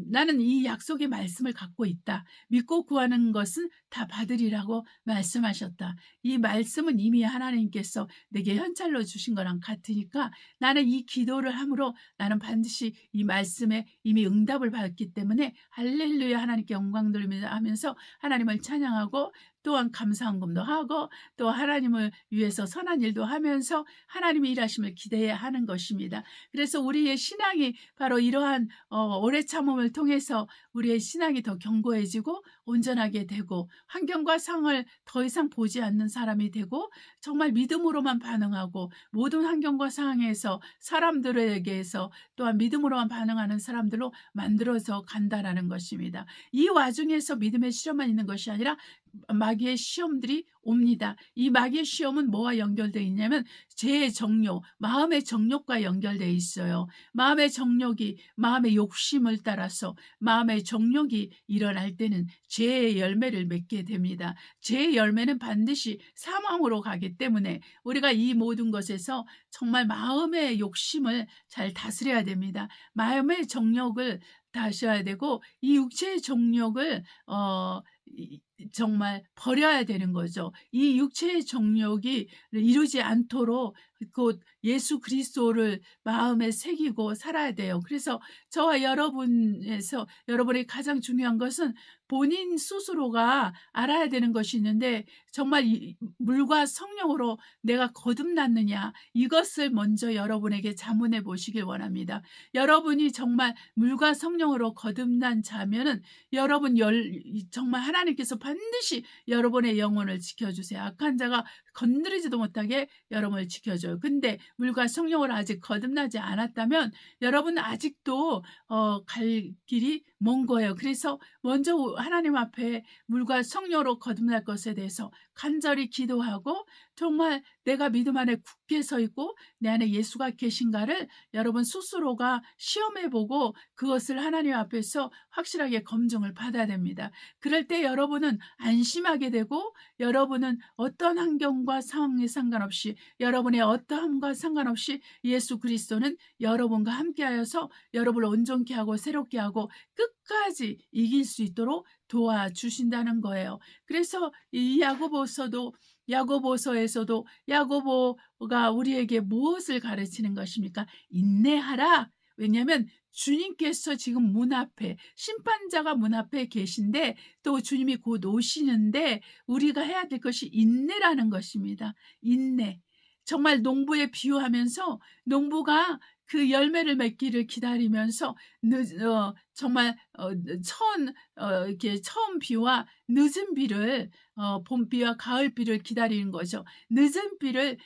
나는 이 약속의 말씀을 갖고 있다. 믿고 구하는 것은 다 받으리라고 말씀하셨다. 이 말씀은 이미 하나님께서 내게 현찰로 주신 거랑 같으니까 나는 이 기도를 함으로 나는 반드시 이 말씀에 이미 응답을 받았기 때문에 할렐루야 하나님께 영광 돌리면서 하면서 하나님을 찬양하고 또한 감사한금도 하고 또 하나님을 위해서 선한 일도 하면서 하나님의 일하심을 기대해야 하는 것입니다. 그래서 우리의 신앙이 바로 이러한 오래 참음을 통해서 우리의 신앙이 더 견고해지고 온전하게 되고 환경과 상을 더 이상 보지 않는 사람이 되고 정말 믿음으로만 반응하고 모든 환경과 상황에서 사람들에게서 또한 믿음으로만 반응하는 사람들로 만들어서 간다라는 것입니다. 이 와중에서 믿음의 실험만 있는 것이 아니라 마귀의 시험들이 옵니다. 이 마귀의 시험은 뭐와 연결되어 있냐면 죄의 정욕, 마음의 정욕과 연결되어 있어요. 마음의 정욕이 마음의 욕심을 따라서 마음의 정욕이 일어날 때는 죄의 열매를 맺게 됩니다. 죄의 열매는 반드시 사망으로 가기 때문에 우리가 이 모든 것에서 정말 마음의 욕심을 잘 다스려야 됩니다. 마음의 정욕을 다스려야 되고 이 육체의 정욕을 정말 버려야 되는 거죠. 이 육체의 정욕이 이루지 않도록 곧 예수 그리스도를 마음에 새기고 살아야 돼요. 그래서 저와 여러분의 가장 중요한 것은 본인 스스로가 알아야 되는 것이 있는데 정말 물과 성령으로 내가 거듭났느냐 이것을 먼저 여러분에게 자문해 보시길 원합니다. 여러분이 정말 물과 성령으로 거듭난 자면은 여러분 정말 하나님께서 반드시 여러분의 영혼을 지켜주세요. 악한 자가 건드리지도 못하게 여러분을 지켜줘요. 근데 물과 성령으로 아직 거듭나지 않았다면 여러분은 아직도 갈 길이 먼 거예요. 그래서 먼저 하나님 앞에 물과 성령으로 거듭날 것에 대해서 간절히 기도하고 정말 내가 믿음 안에 굳게 서 있고 내 안에 예수가 계신가를 여러분 스스로가 시험해보고 그것을 하나님 앞에서 확실하게 검증을 받아야 됩니다. 그럴 때 여러분은 안심하게 되고 여러분은 어떤 환경과 상황에 상관없이 여러분의 어떠함과 상관없이 예수 그리스도는 여러분과 함께하여서 여러분을 온전케 하고 새롭게 하고 끝까지 이길 수 있도록 도와주신다는 거예요. 그래서 이 야고보서에서도 야고보가 우리에게 무엇을 가르치는 것입니까? 인내하라. 왜냐하면 주님께서 지금 문 앞에 심판자가 문 앞에 계신데 또 주님이 곧 오시는데 우리가 해야 될 것이 인내라는 것입니다. 인내. 정말 농부에 비유하면서 농부가 그 열매를 맺기를 기다리면서 정말 이렇게 처음 비와 늦은 비를 봄비와 가을비를 기다리는 거죠. 늦은 비를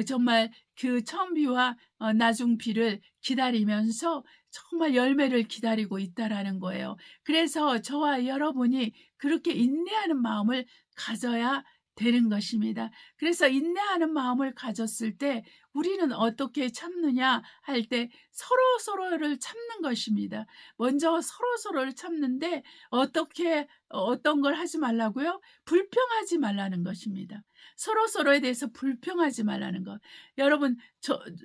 정말 그 처음 비와 낮은 비를 기다리면서 정말 열매를 기다리고 있다라는 거예요. 그래서 저와 여러분이 그렇게 인내하는 마음을 가져야 되는 것입니다. 그래서 인내하는 마음을 가졌을 때 우리는 어떻게 참느냐 할 때 서로서로를 참는 것입니다. 먼저 서로서로를 참는데 어떤 걸 하지 말라고요? 불평하지 말라는 것입니다. 서로서로에 대해서 불평하지 말라는 것. 여러분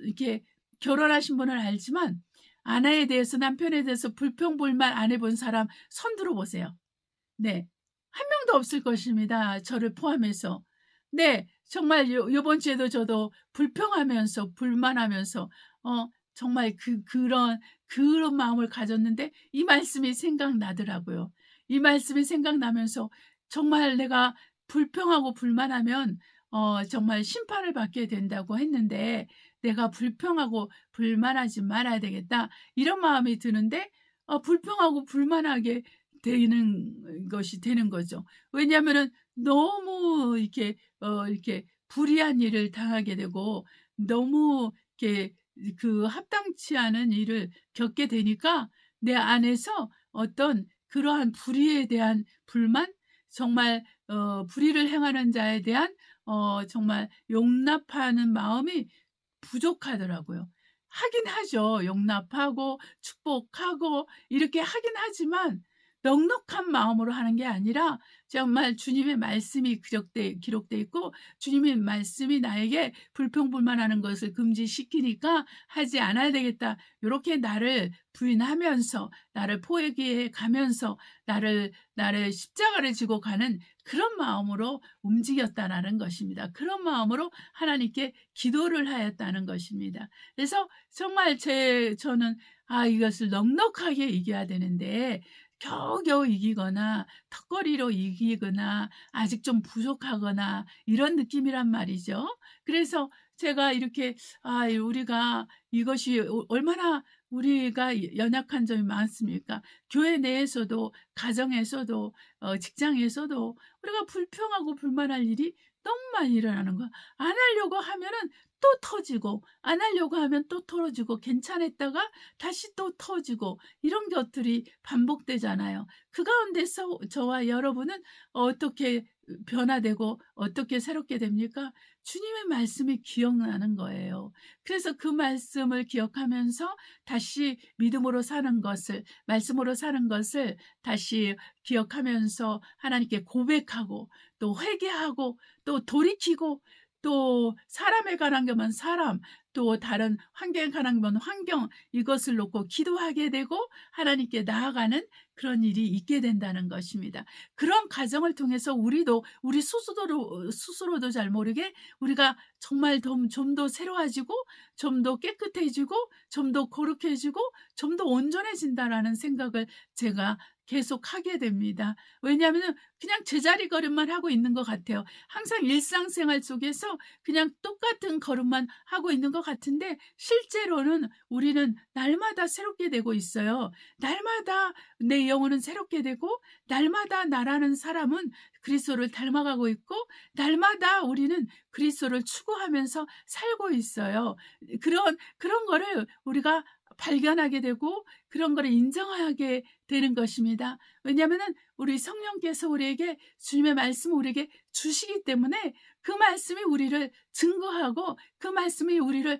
이렇게 결혼하신 분은 알지만 아내에 대해서 남편에 대해서 불평불만 안 해본 사람 손 들어보세요. 네. 한 명도 없을 것입니다. 저를 포함해서. 네. 정말 요번 주에도 저도 불평하면서 불만하면서 정말 그런 마음을 가졌는데 이 말씀이 생각나더라고요. 이 말씀이 생각나면서 정말 내가 불평하고 불만하면 정말 심판을 받게 된다고 했는데 내가 불평하고 불만하지 말아야 되겠다. 이런 마음이 드는데 불평하고 불만하게 되는 것이 되는 거죠. 왜냐하면은 너무 이렇게 불이한 일을 당하게 되고 너무 이렇게 그 합당치 않은 일을 겪게 되니까 내 안에서 어떤 그러한 불의에 대한 불만, 정말 불의를 행하는 자에 대한 정말 용납하는 마음이 부족하더라고요. 하긴 하죠. 용납하고 축복하고 이렇게 하긴 하지만 넉넉한 마음으로 하는 게 아니라 정말 주님의 말씀이 기록돼 있고 주님의 말씀이 나에게 불평불만하는 것을 금지시키니까 하지 않아야 되겠다. 이렇게 나를 부인하면서 나를 포기해 가면서 나를 십자가를 지고 가는 그런 마음으로 움직였다라는 것입니다. 그런 마음으로 하나님께 기도를 하였다는 것입니다. 그래서 정말 저는 이것을 넉넉하게 이겨야 되는데 겨우겨우 이기거나 턱걸이로 이기거나 아직 좀 부족하거나 이런 느낌이란 말이죠. 그래서 제가 이렇게 우리가 이것이 얼마나 우리가 연약한 점이 많습니까? 교회 내에서도 가정에서도 직장에서도 우리가 불평하고 불만할 일이 너무 많이 일어나는 거. 안 하려고 하면은 또 터지고, 안 하려고 하면 또 터지고, 괜찮았다가 다시 또 터지고, 이런 것들이 반복되잖아요. 그 가운데서 저와 여러분은 어떻게 변화되고 어떻게 새롭게 됩니까? 주님의 말씀이 기억나는 거예요. 그래서 그 말씀을 기억하면서 다시 믿음으로 사는 것을, 말씀으로 사는 것을 다시 기억하면서 하나님께 고백하고, 또 회개하고, 또 돌이키고, 또 사람에 관한 것만 사람, 또 다른 환경에 관한 것만 환경, 이것을 놓고 기도하게 되고 하나님께 나아가는 그런 일이 있게 된다는 것입니다. 그런 과정을 통해서 우리도 우리 스스로도 잘 모르게 우리가 정말 좀 더 새로워지고, 좀 더 깨끗해지고, 좀 더 거룩해지고, 좀 더 온전해진다라는 생각을 제가 계속 하게 됩니다. 왜냐하면 그냥 제자리 걸음만 하고 있는 것 같아요. 항상 일상생활 속에서 그냥 똑같은 걸음만 하고 있는 것 같은데, 실제로는 우리는 날마다 새롭게 되고 있어요. 날마다 내 영혼은 새롭게 되고, 날마다 나라는 사람은 그리스도를 닮아가고 있고, 날마다 우리는 그리스도를 추구하면서 살고 있어요. 그런 거를 우리가 발견하게 되고, 그런 거를 인정하게 되는 것입니다. 왜냐하면은 우리 성령께서 우리에게 주님의 말씀을 우리에게 주시기 때문에 그 말씀이 우리를 증거하고, 그 말씀이 우리를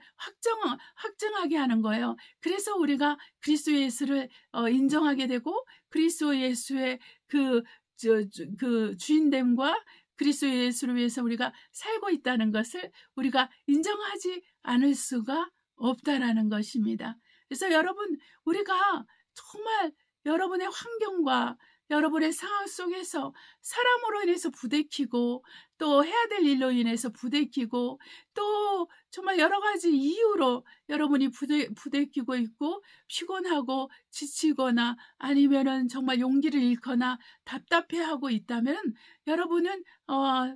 확증하게 하는 거예요. 그래서 우리가 그리스도 예수를 인정하게 되고, 그리스도 예수의 그 주인됨과 그리스도 예수를 위해서 우리가 살고 있다는 것을 우리가 인정하지 않을 수가 없다라는 것입니다. 그래서 여러분, 우리가 정말 여러분의 환경과 여러분의 상황 속에서 사람으로 인해서 부대끼고, 또 해야 될 일로 인해서 부대끼고, 또 정말 여러 가지 이유로 여러분이 부대끼고 있고, 피곤하고 지치거나 아니면은 정말 용기를 잃거나 답답해하고 있다면, 여러분은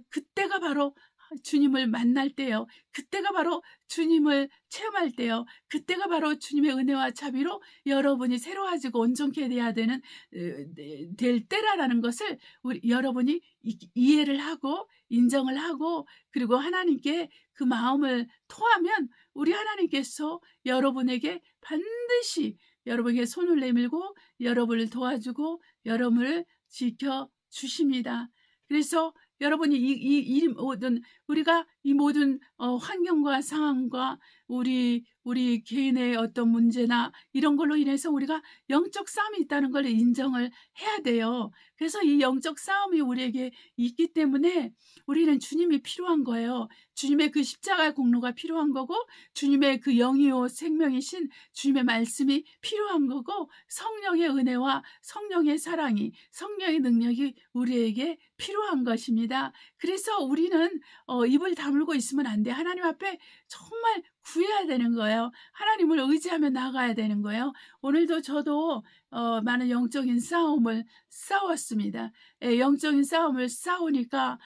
그때가 바로 주님을 만날 때요. 그때가 바로 주님을 체험할 때요. 그때가 바로 주님의 은혜와 자비로 여러분이 새로워지고 온전케 돼야 될 때라는 것을 여러분이 이해를 하고 인정을 하고, 그리고 하나님께 그 마음을 토하면 우리 하나님께서 여러분에게 반드시 여러분에게 손을 내밀고 여러분을 도와주고 여러분을 지켜주십니다. 그래서 여러분이 이 모든, 우리가 이 모든 환경과 상황과 우리 개인의 어떤 문제나 이런 걸로 인해서 우리가 영적 싸움이 있다는 걸 인정을 해야 돼요. 그래서 이 영적 싸움이 우리에게 있기 때문에 우리는 주님이 필요한 거예요. 주님의 그 십자가의 공로가 필요한 거고, 주님의 그 영이요 생명이신 주님의 말씀이 필요한 거고, 성령의 은혜와 성령의 사랑이, 성령의 능력이 우리에게 필요한 것입니다. 그래서 우리는 입을 다물고 있으면 안 돼. 하나님 앞에 정말 구해야 되는 거예요. 하나님을 의지하며 나가야 되는 거예요. 오늘도 저도 많은 영적인 싸움을 싸웠습니다. 영적인 싸움을 싸우니까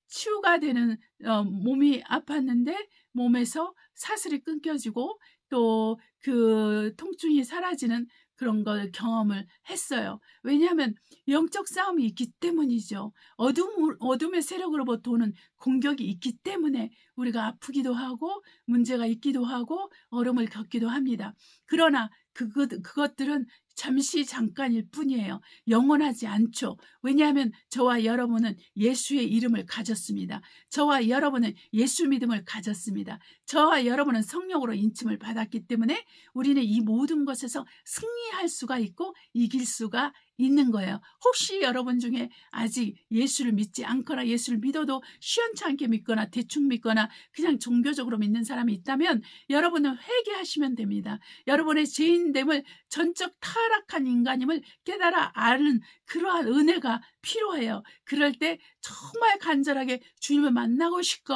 치유가 되는, 몸이 아팠는데 몸에서 사슬이 끊겨지고 또 그 통증이 사라지는 그런 걸 경험을 했어요. 왜냐하면 영적 싸움이 있기 때문이죠. 어둠의 세력으로부터 오는 공격이 있기 때문에 우리가 아프기도 하고 문제가 있기도 하고 어려움을 겪기도 합니다. 그러나 그것들은 잠깐일 뿐이에요. 영원하지 않죠. 왜냐하면 저와 여러분은 예수의 이름을 가졌습니다. 저와 여러분은 예수 믿음을 가졌습니다. 저와 여러분은 성령으로 인침을 받았기 때문에 우리는 이 모든 것에서 승리할 수가 있고 이길 수가 있는 거예요. 혹시 여러분 중에 아직 예수를 믿지 않거나 예수를 믿어도 시원찮게 믿거나 대충 믿거나 그냥 종교적으로 믿는 사람이 있다면 여러분은 회개하시면 됩니다. 여러분의 죄인됨을, 전적 타락한 인간임을 깨달아 아는 그러한 은혜가 필요해요. 그럴 때 정말 간절하게 주님을 만나고 싶고,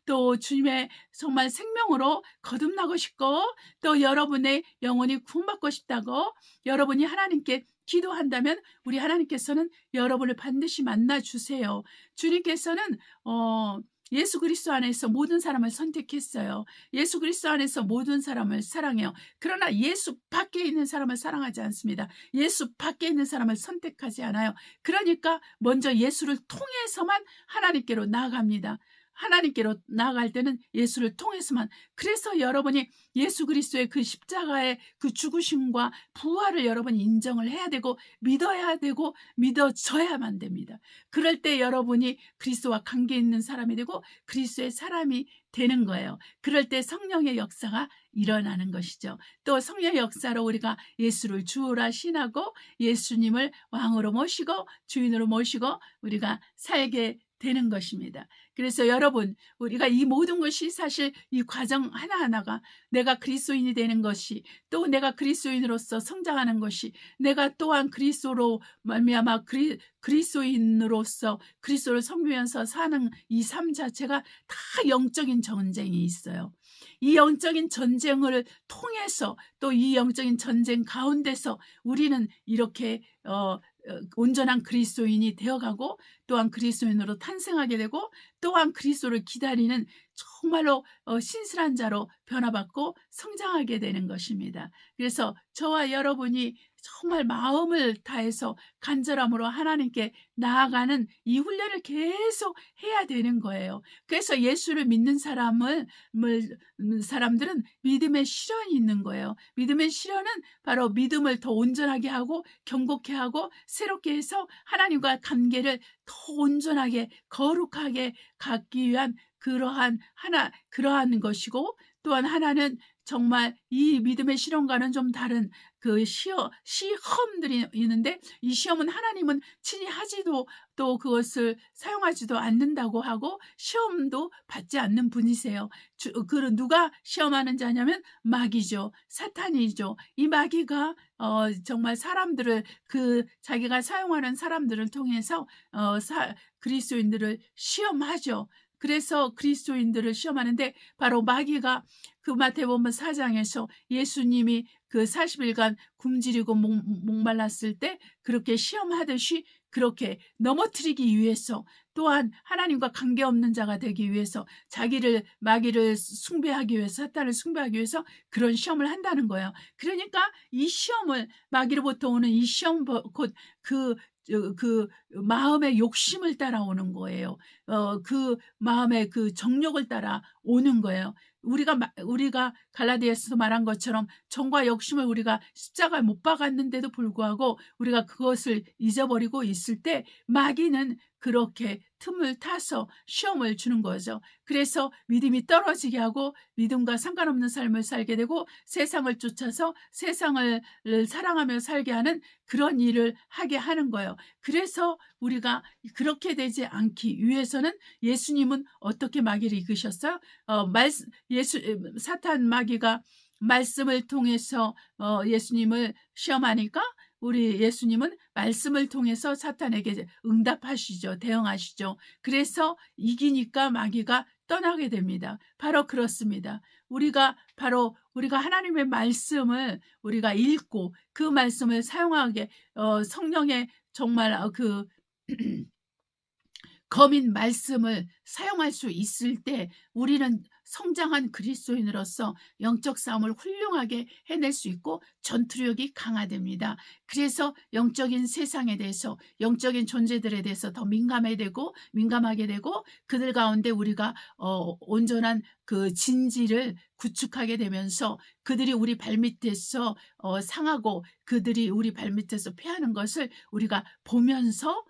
또 주님의 정말 생명으로 거듭나고 싶고, 또 여러분의 영혼이 구원받고 싶다고 여러분이 하나님께 기도한다면 우리 하나님께서는 여러분을 반드시 만나주세요. 주님께서는 예수 그리스도 안에서 모든 사람을 선택했어요. 예수 그리스도 안에서 모든 사람을 사랑해요. 그러나 예수 밖에 있는 사람을 사랑하지 않습니다. 예수 밖에 있는 사람을 선택하지 않아요. 그러니까 먼저 예수를 통해서만 하나님께로 나아갑니다. 하나님께로 나아갈 때는 예수를 통해서만. 그래서 여러분이 예수 그리스도의 그 십자가의 그 죽으심과 부활을 여러분이 인정을 해야 되고 믿어야 되고 믿어져야만 됩니다. 그럴 때 여러분이 그리스도와 관계 있는 사람이 되고 그리스도의 사람이 되는 거예요. 그럴 때 성령의 역사가 일어나는 것이죠. 또 성령의 역사로 우리가 예수를 주라 신하고 예수님을 왕으로 모시고 주인으로 모시고 우리가 살게 되는 것입니다. 그래서 여러분, 우리가 이 모든 것이 사실 이 과정 하나하나가 내가 그리스도인이 되는 것이, 또 내가 그리스도인으로서 성장하는 것이, 내가 또한 그리스도로 말미암아 그리스도인으로서 그리스도를 섬기면서 사는 이 삶 자체가 다 영적인 전쟁이 있어요. 이 영적인 전쟁을 통해서 또 이 영적인 전쟁 가운데서 우리는 이렇게 온전한 그리스도인이 되어가고 또한 그리스도인으로 탄생하게 되고 또한 그리스도를 기다리는 정말로 신실한 자로 변화받고 성장하게 되는 것입니다. 그래서 저와 여러분이 정말 마음을 다해서 간절함으로 하나님께 나아가는 이 훈련을 계속 해야 되는 거예요. 그래서 예수를 믿는 사람들은 믿음의 실현이 있는 거예요. 믿음의 실현은 바로 믿음을 더 온전하게 하고 견고케 하고 새롭게 해서 하나님과 관계를 더 온전하게 거룩하게 갖기 위한 그러한 것이고, 또한 하나는 정말 이 믿음의 실현과는 좀 다른 그 시험들이 있는데, 이 시험은 하나님은 친히 하지도 또 그것을 사용하지도 않는다고 하고 시험도 받지 않는 분이세요. 누가 시험하는 자냐면 마귀죠. 사탄이죠. 이 마귀가 정말 사람들을 자기가 사용하는 사람들을 통해서 그리스도인들을 시험하죠. 그래서 그리스도인들을 시험하는데 바로 마귀가 그 마태복음 4장에서 예수님이 그 40일간 굶주리고 목말랐을 때 그렇게 시험하듯이 그렇게 넘어뜨리기 위해서, 또한 하나님과 관계없는 자가 되기 위해서, 마귀를 숭배하기 위해서, 사탄을 숭배하기 위해서 그런 시험을 한다는 거예요. 그러니까 이 시험을, 마귀로부터 오는 이 시험 곧 그 마음의 욕심을 따라오는 거예요. 그 마음의 그 정욕을 따라 오는 거예요. 우리가 갈라디아서도 말한 것처럼 정과 욕심을 우리가 십자가에 못 박았는데도 불구하고 우리가 그것을 잊어버리고 있을 때 마귀는 그렇게 틈을 타서 시험을 주는 거죠. 그래서 믿음이 떨어지게 하고 믿음과 상관없는 삶을 살게 되고 세상을 쫓아서 세상을 사랑하며 살게 하는 그런 일을 하게 하는 거예요. 그래서 우리가 그렇게 되지 않기 위해서는 예수님은 어떻게 마귀를 이기셨어요? 사탄 마귀가 말씀을 통해서 예수님을 시험하니까 우리 예수님은 말씀을 통해서 사탄에게 응답하시죠. 대응하시죠. 그래서 이기니까 마귀가 떠나게 됩니다. 바로 그렇습니다. 우리가 하나님의 말씀을 우리가 읽고 그 말씀을 사용하게 성령의 정말 거민 말씀을 사용할 수 있을 때 우리는 성장한 그리스도인으로서 영적 싸움을 훌륭하게 해낼 수 있고 전투력이 강화됩니다. 그래서 영적인 세상에 대해서, 영적인 존재들에 대해서 더 민감하게 되고 그들 가운데 우리가 온전한 그 진지를 구축하게 되면서 그들이 우리 발밑에서 상하고 그들이 우리 발밑에서 패하는 것을 우리가 보면서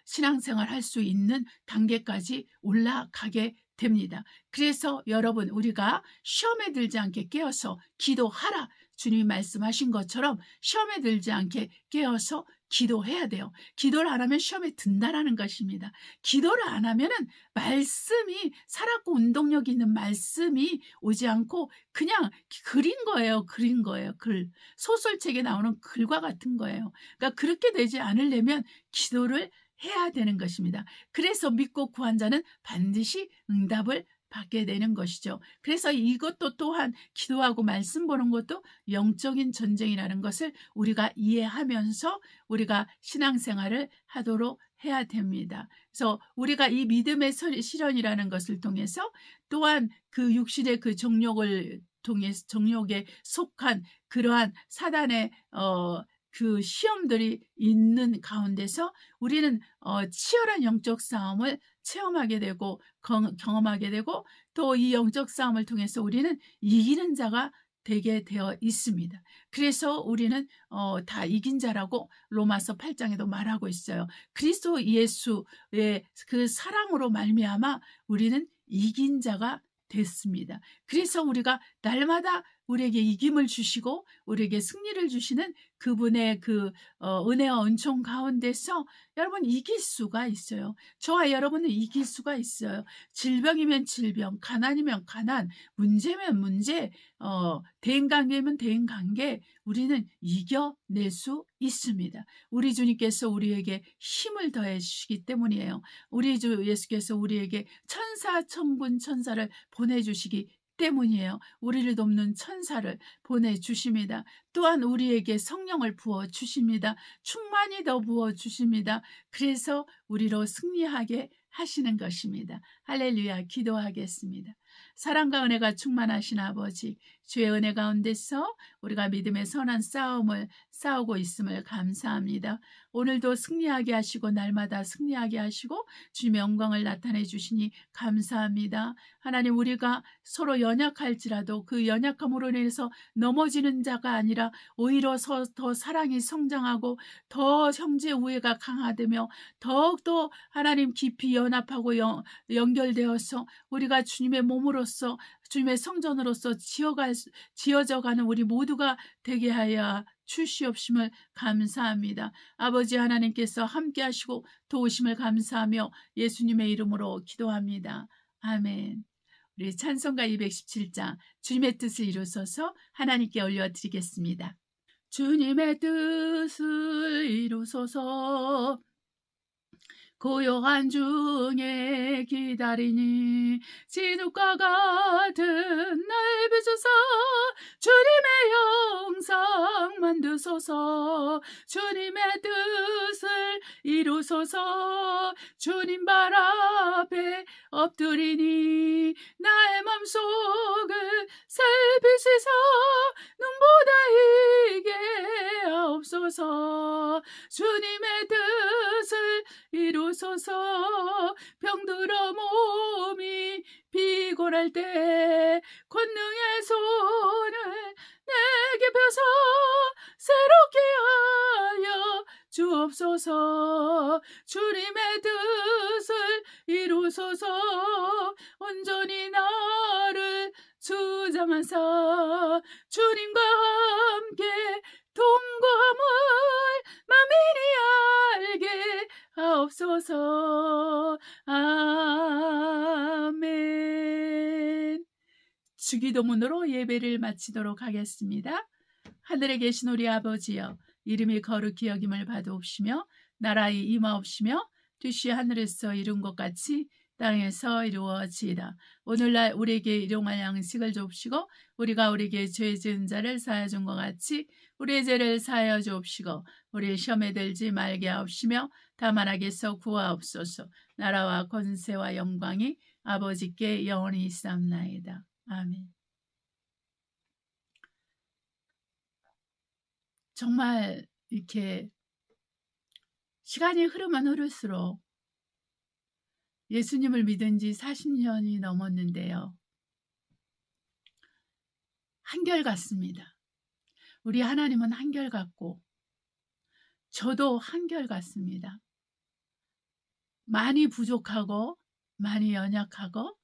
신앙생활 할 수 있는 단계까지 올라가게 됩니다. 그래서 여러분, 우리가 시험에 들지 않게 깨어서 기도하라. 주님이 말씀하신 것처럼 시험에 들지 않게 깨어서 기도해야 돼요. 기도를 안 하면 시험에 든다라는 것입니다. 기도를 안 하면은 말씀이 살았고 운동력 있는 말씀이 오지 않고 그냥 그린 거예요. 소설책에 나오는 글과 같은 거예요. 그러니까 그렇게 되지 않으려면 기도를 해야 되는 것입니다. 그래서 믿고 구한 자는 반드시 응답을 받게 되는 것이죠. 그래서 이것도 또한 기도하고 말씀 보는 것도 영적인 전쟁이라는 것을 우리가 이해하면서 우리가 신앙생활을 하도록 해야 됩니다. 그래서 우리가 이 믿음의 실현이라는 것을 통해서 또한 그 육신의 그 정욕에 속한 그러한 사단의 그 시험들이 있는 가운데서 우리는 치열한 영적 싸움을 체험하게 되고 경험하게 되고 또 이 영적 싸움을 통해서 우리는 이기는 자가 되게 되어 있습니다. 그래서 우리는 다 이긴 자라고 로마서 8장에도 말하고 있어요. 그리스도 예수의 그 사랑으로 말미암아 우리는 이긴 자가 됐습니다. 그래서 우리가 날마다 우리에게 이김을 주시고 우리에게 승리를 주시는 그분의 그 은혜와 은총 가운데서 여러분 이길 수가 있어요. 저와 여러분은 이길 수가 있어요. 질병이면 질병, 가난이면 가난, 문제면 문제, 대인관계면 대인관계, 우리는 이겨낼 수 있습니다. 우리 주님께서 우리에게 힘을 더해 주시기 때문이에요. 우리 주 예수께서 우리에게 천사, 천군, 천사를 보내주시기 때문이에요. 우리를 돕는 천사를 보내주십니다. 또한 우리에게 성령을 부어주십니다. 충만히 더 부어주십니다. 그래서 우리로 승리하게 하시는 것입니다. 할렐루야. 기도하겠습니다. 사랑과 은혜가 충만하신 아버지, 주의 은혜 가운데서 우리가 믿음의 선한 싸움을 싸우고 있음을 감사합니다. 오늘도 승리하게 하시고 날마다 승리하게 하시고 주님의 영광을 나타내 주시니 감사합니다. 하나님, 우리가 서로 연약할지라도 그 연약함으로 인해서 넘어지는 자가 아니라 오히려 더 사랑이 성장하고 더 형제 우애가 강화되며 더욱더 하나님 깊이 연합하고 연결되어서 우리가 주님의 몸으로서 주님의 성전으로서 지어져가는 우리 모두가 되게 하여 주시옵심을 감사합니다. 아버지 하나님께서 함께 하시고 도우심을 감사하며 예수님의 이름으로 기도합니다. 아멘. 우리 찬송가 217장 주님의 뜻을 이루소서 하나님께 올려드리겠습니다. 주님의 뜻을 이루소서 고요한 중에 기다리니 진흙과 같은 날 비추사 주님의 영상 만드소서 주님의 뜻을 이루소서 주님 발 앞에 엎드리니 나의 맘속을 살피시사 눈보다 이게 하옵소서 주님의 뜻을 이루소서 병들어 몸이 피곤할 때 권능의 손을 내게 펴서 새롭게 하여 주옵소서 주님의 뜻을 이루소서 온전히 나를 주장하사 주님과 함께 동거함을 만민이 알게 하옵소서. 아멘. 주기도문으로 예배를 마치도록 하겠습니다. 하늘에 계신 우리 아버지여, 이름이 거룩히 여김을 받으옵시며 나라의 임하옵시며 뜻이 하늘에서 이룬 것 같이 땅에서 이루어지이다. 오늘날 우리에게 일용할 양식을 주옵시고 우리가 우리에게 죄 지은 자를 사하여 준 것 같이 우리의 죄를 사하여 주옵시고 우리 시험에 들지 말게 하옵시며 다만 악에서 구하옵소서. 나라와 권세와 영광이 아버지께 영원히 있사옵나이다. 아멘. 정말 이렇게 시간이 흐르면 흐를수록 예수님을 믿은 지 40년이 넘었는데요. 한결같습니다. 우리 하나님은 한결같고 저도 한결같습니다. 많이 부족하고 많이 연약하고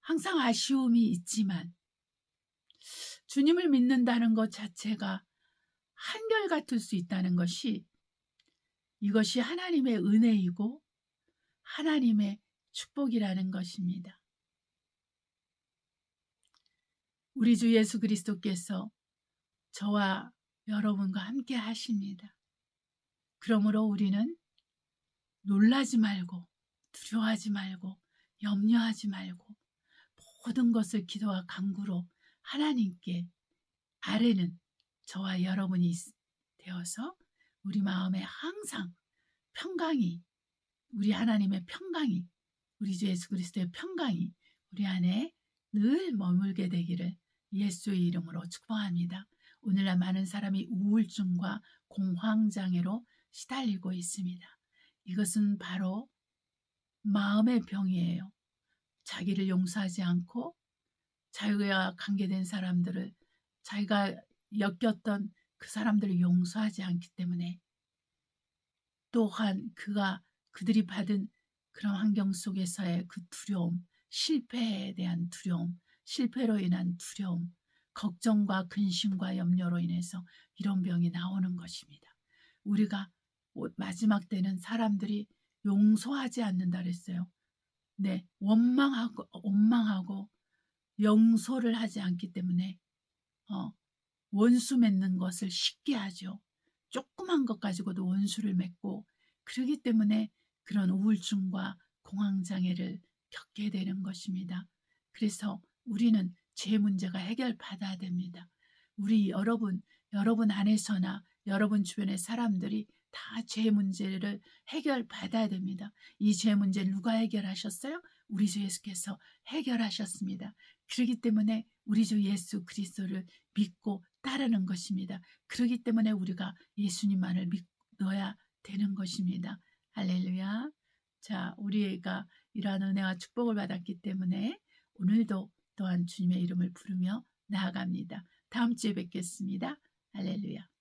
항상 아쉬움이 있지만 주님을 믿는다는 것 자체가 한결같을 수 있다는 것이 이것이 하나님의 은혜이고 하나님의 축복이라는 것입니다. 우리 주 예수 그리스도께서 저와 여러분과 함께 하십니다. 그러므로 우리는 놀라지 말고 두려워하지 말고 염려하지 말고 모든 것을 기도와 간구로 하나님께 아뢰는 저와 여러분이 되어서 우리 마음에 항상 평강이, 우리 하나님의 평강이, 우리 주 예수 그리스도의 평강이 우리 안에 늘 머물게 되기를 예수의 이름으로 축복합니다. 오늘날 많은 사람이 우울증과 공황장애로 시달리고 있습니다. 이것은 바로 마음의 병이에요. 자기를 용서하지 않고 자기와 관계된 사람들을, 자기가 엮였던 그 사람들을 용서하지 않기 때문에, 또한 그들이 받은 그런 환경 속에서의 그 두려움, 실패에 대한 두려움, 실패로 인한 두려움, 걱정과 근심과 염려로 인해서 이런 병이 나오는 것입니다. 우리가 마지막 때는 사람들이 용서하지 않는다 그랬어요. 네, 원망하고 용서를 하지 않기 때문에 원수 맺는 것을 쉽게 하죠. 조그만 것 가지고도 원수를 맺고, 그러기 때문에 그런 우울증과 공황장애를 겪게 되는 것입니다. 그래서 우리는 제 문제가 해결받아야 됩니다. 우리 여러분 안에서나 여러분 주변의 사람들이 다 제 문제를 해결받아야 됩니다. 이 제 문제를 누가 해결하셨어요? 우리 주 예수께서 해결하셨습니다. 그렇기 때문에 우리 주 예수 그리스도를 믿고 따르는 것입니다. 그렇기 때문에 우리가 예수님만을 믿어야 되는 것입니다. 할렐루야. 자, 우리가 이러한 은혜와 축복을 받았기 때문에 오늘도 또한 주님의 이름을 부르며 나아갑니다. 다음 주에 뵙겠습니다. 할렐루야.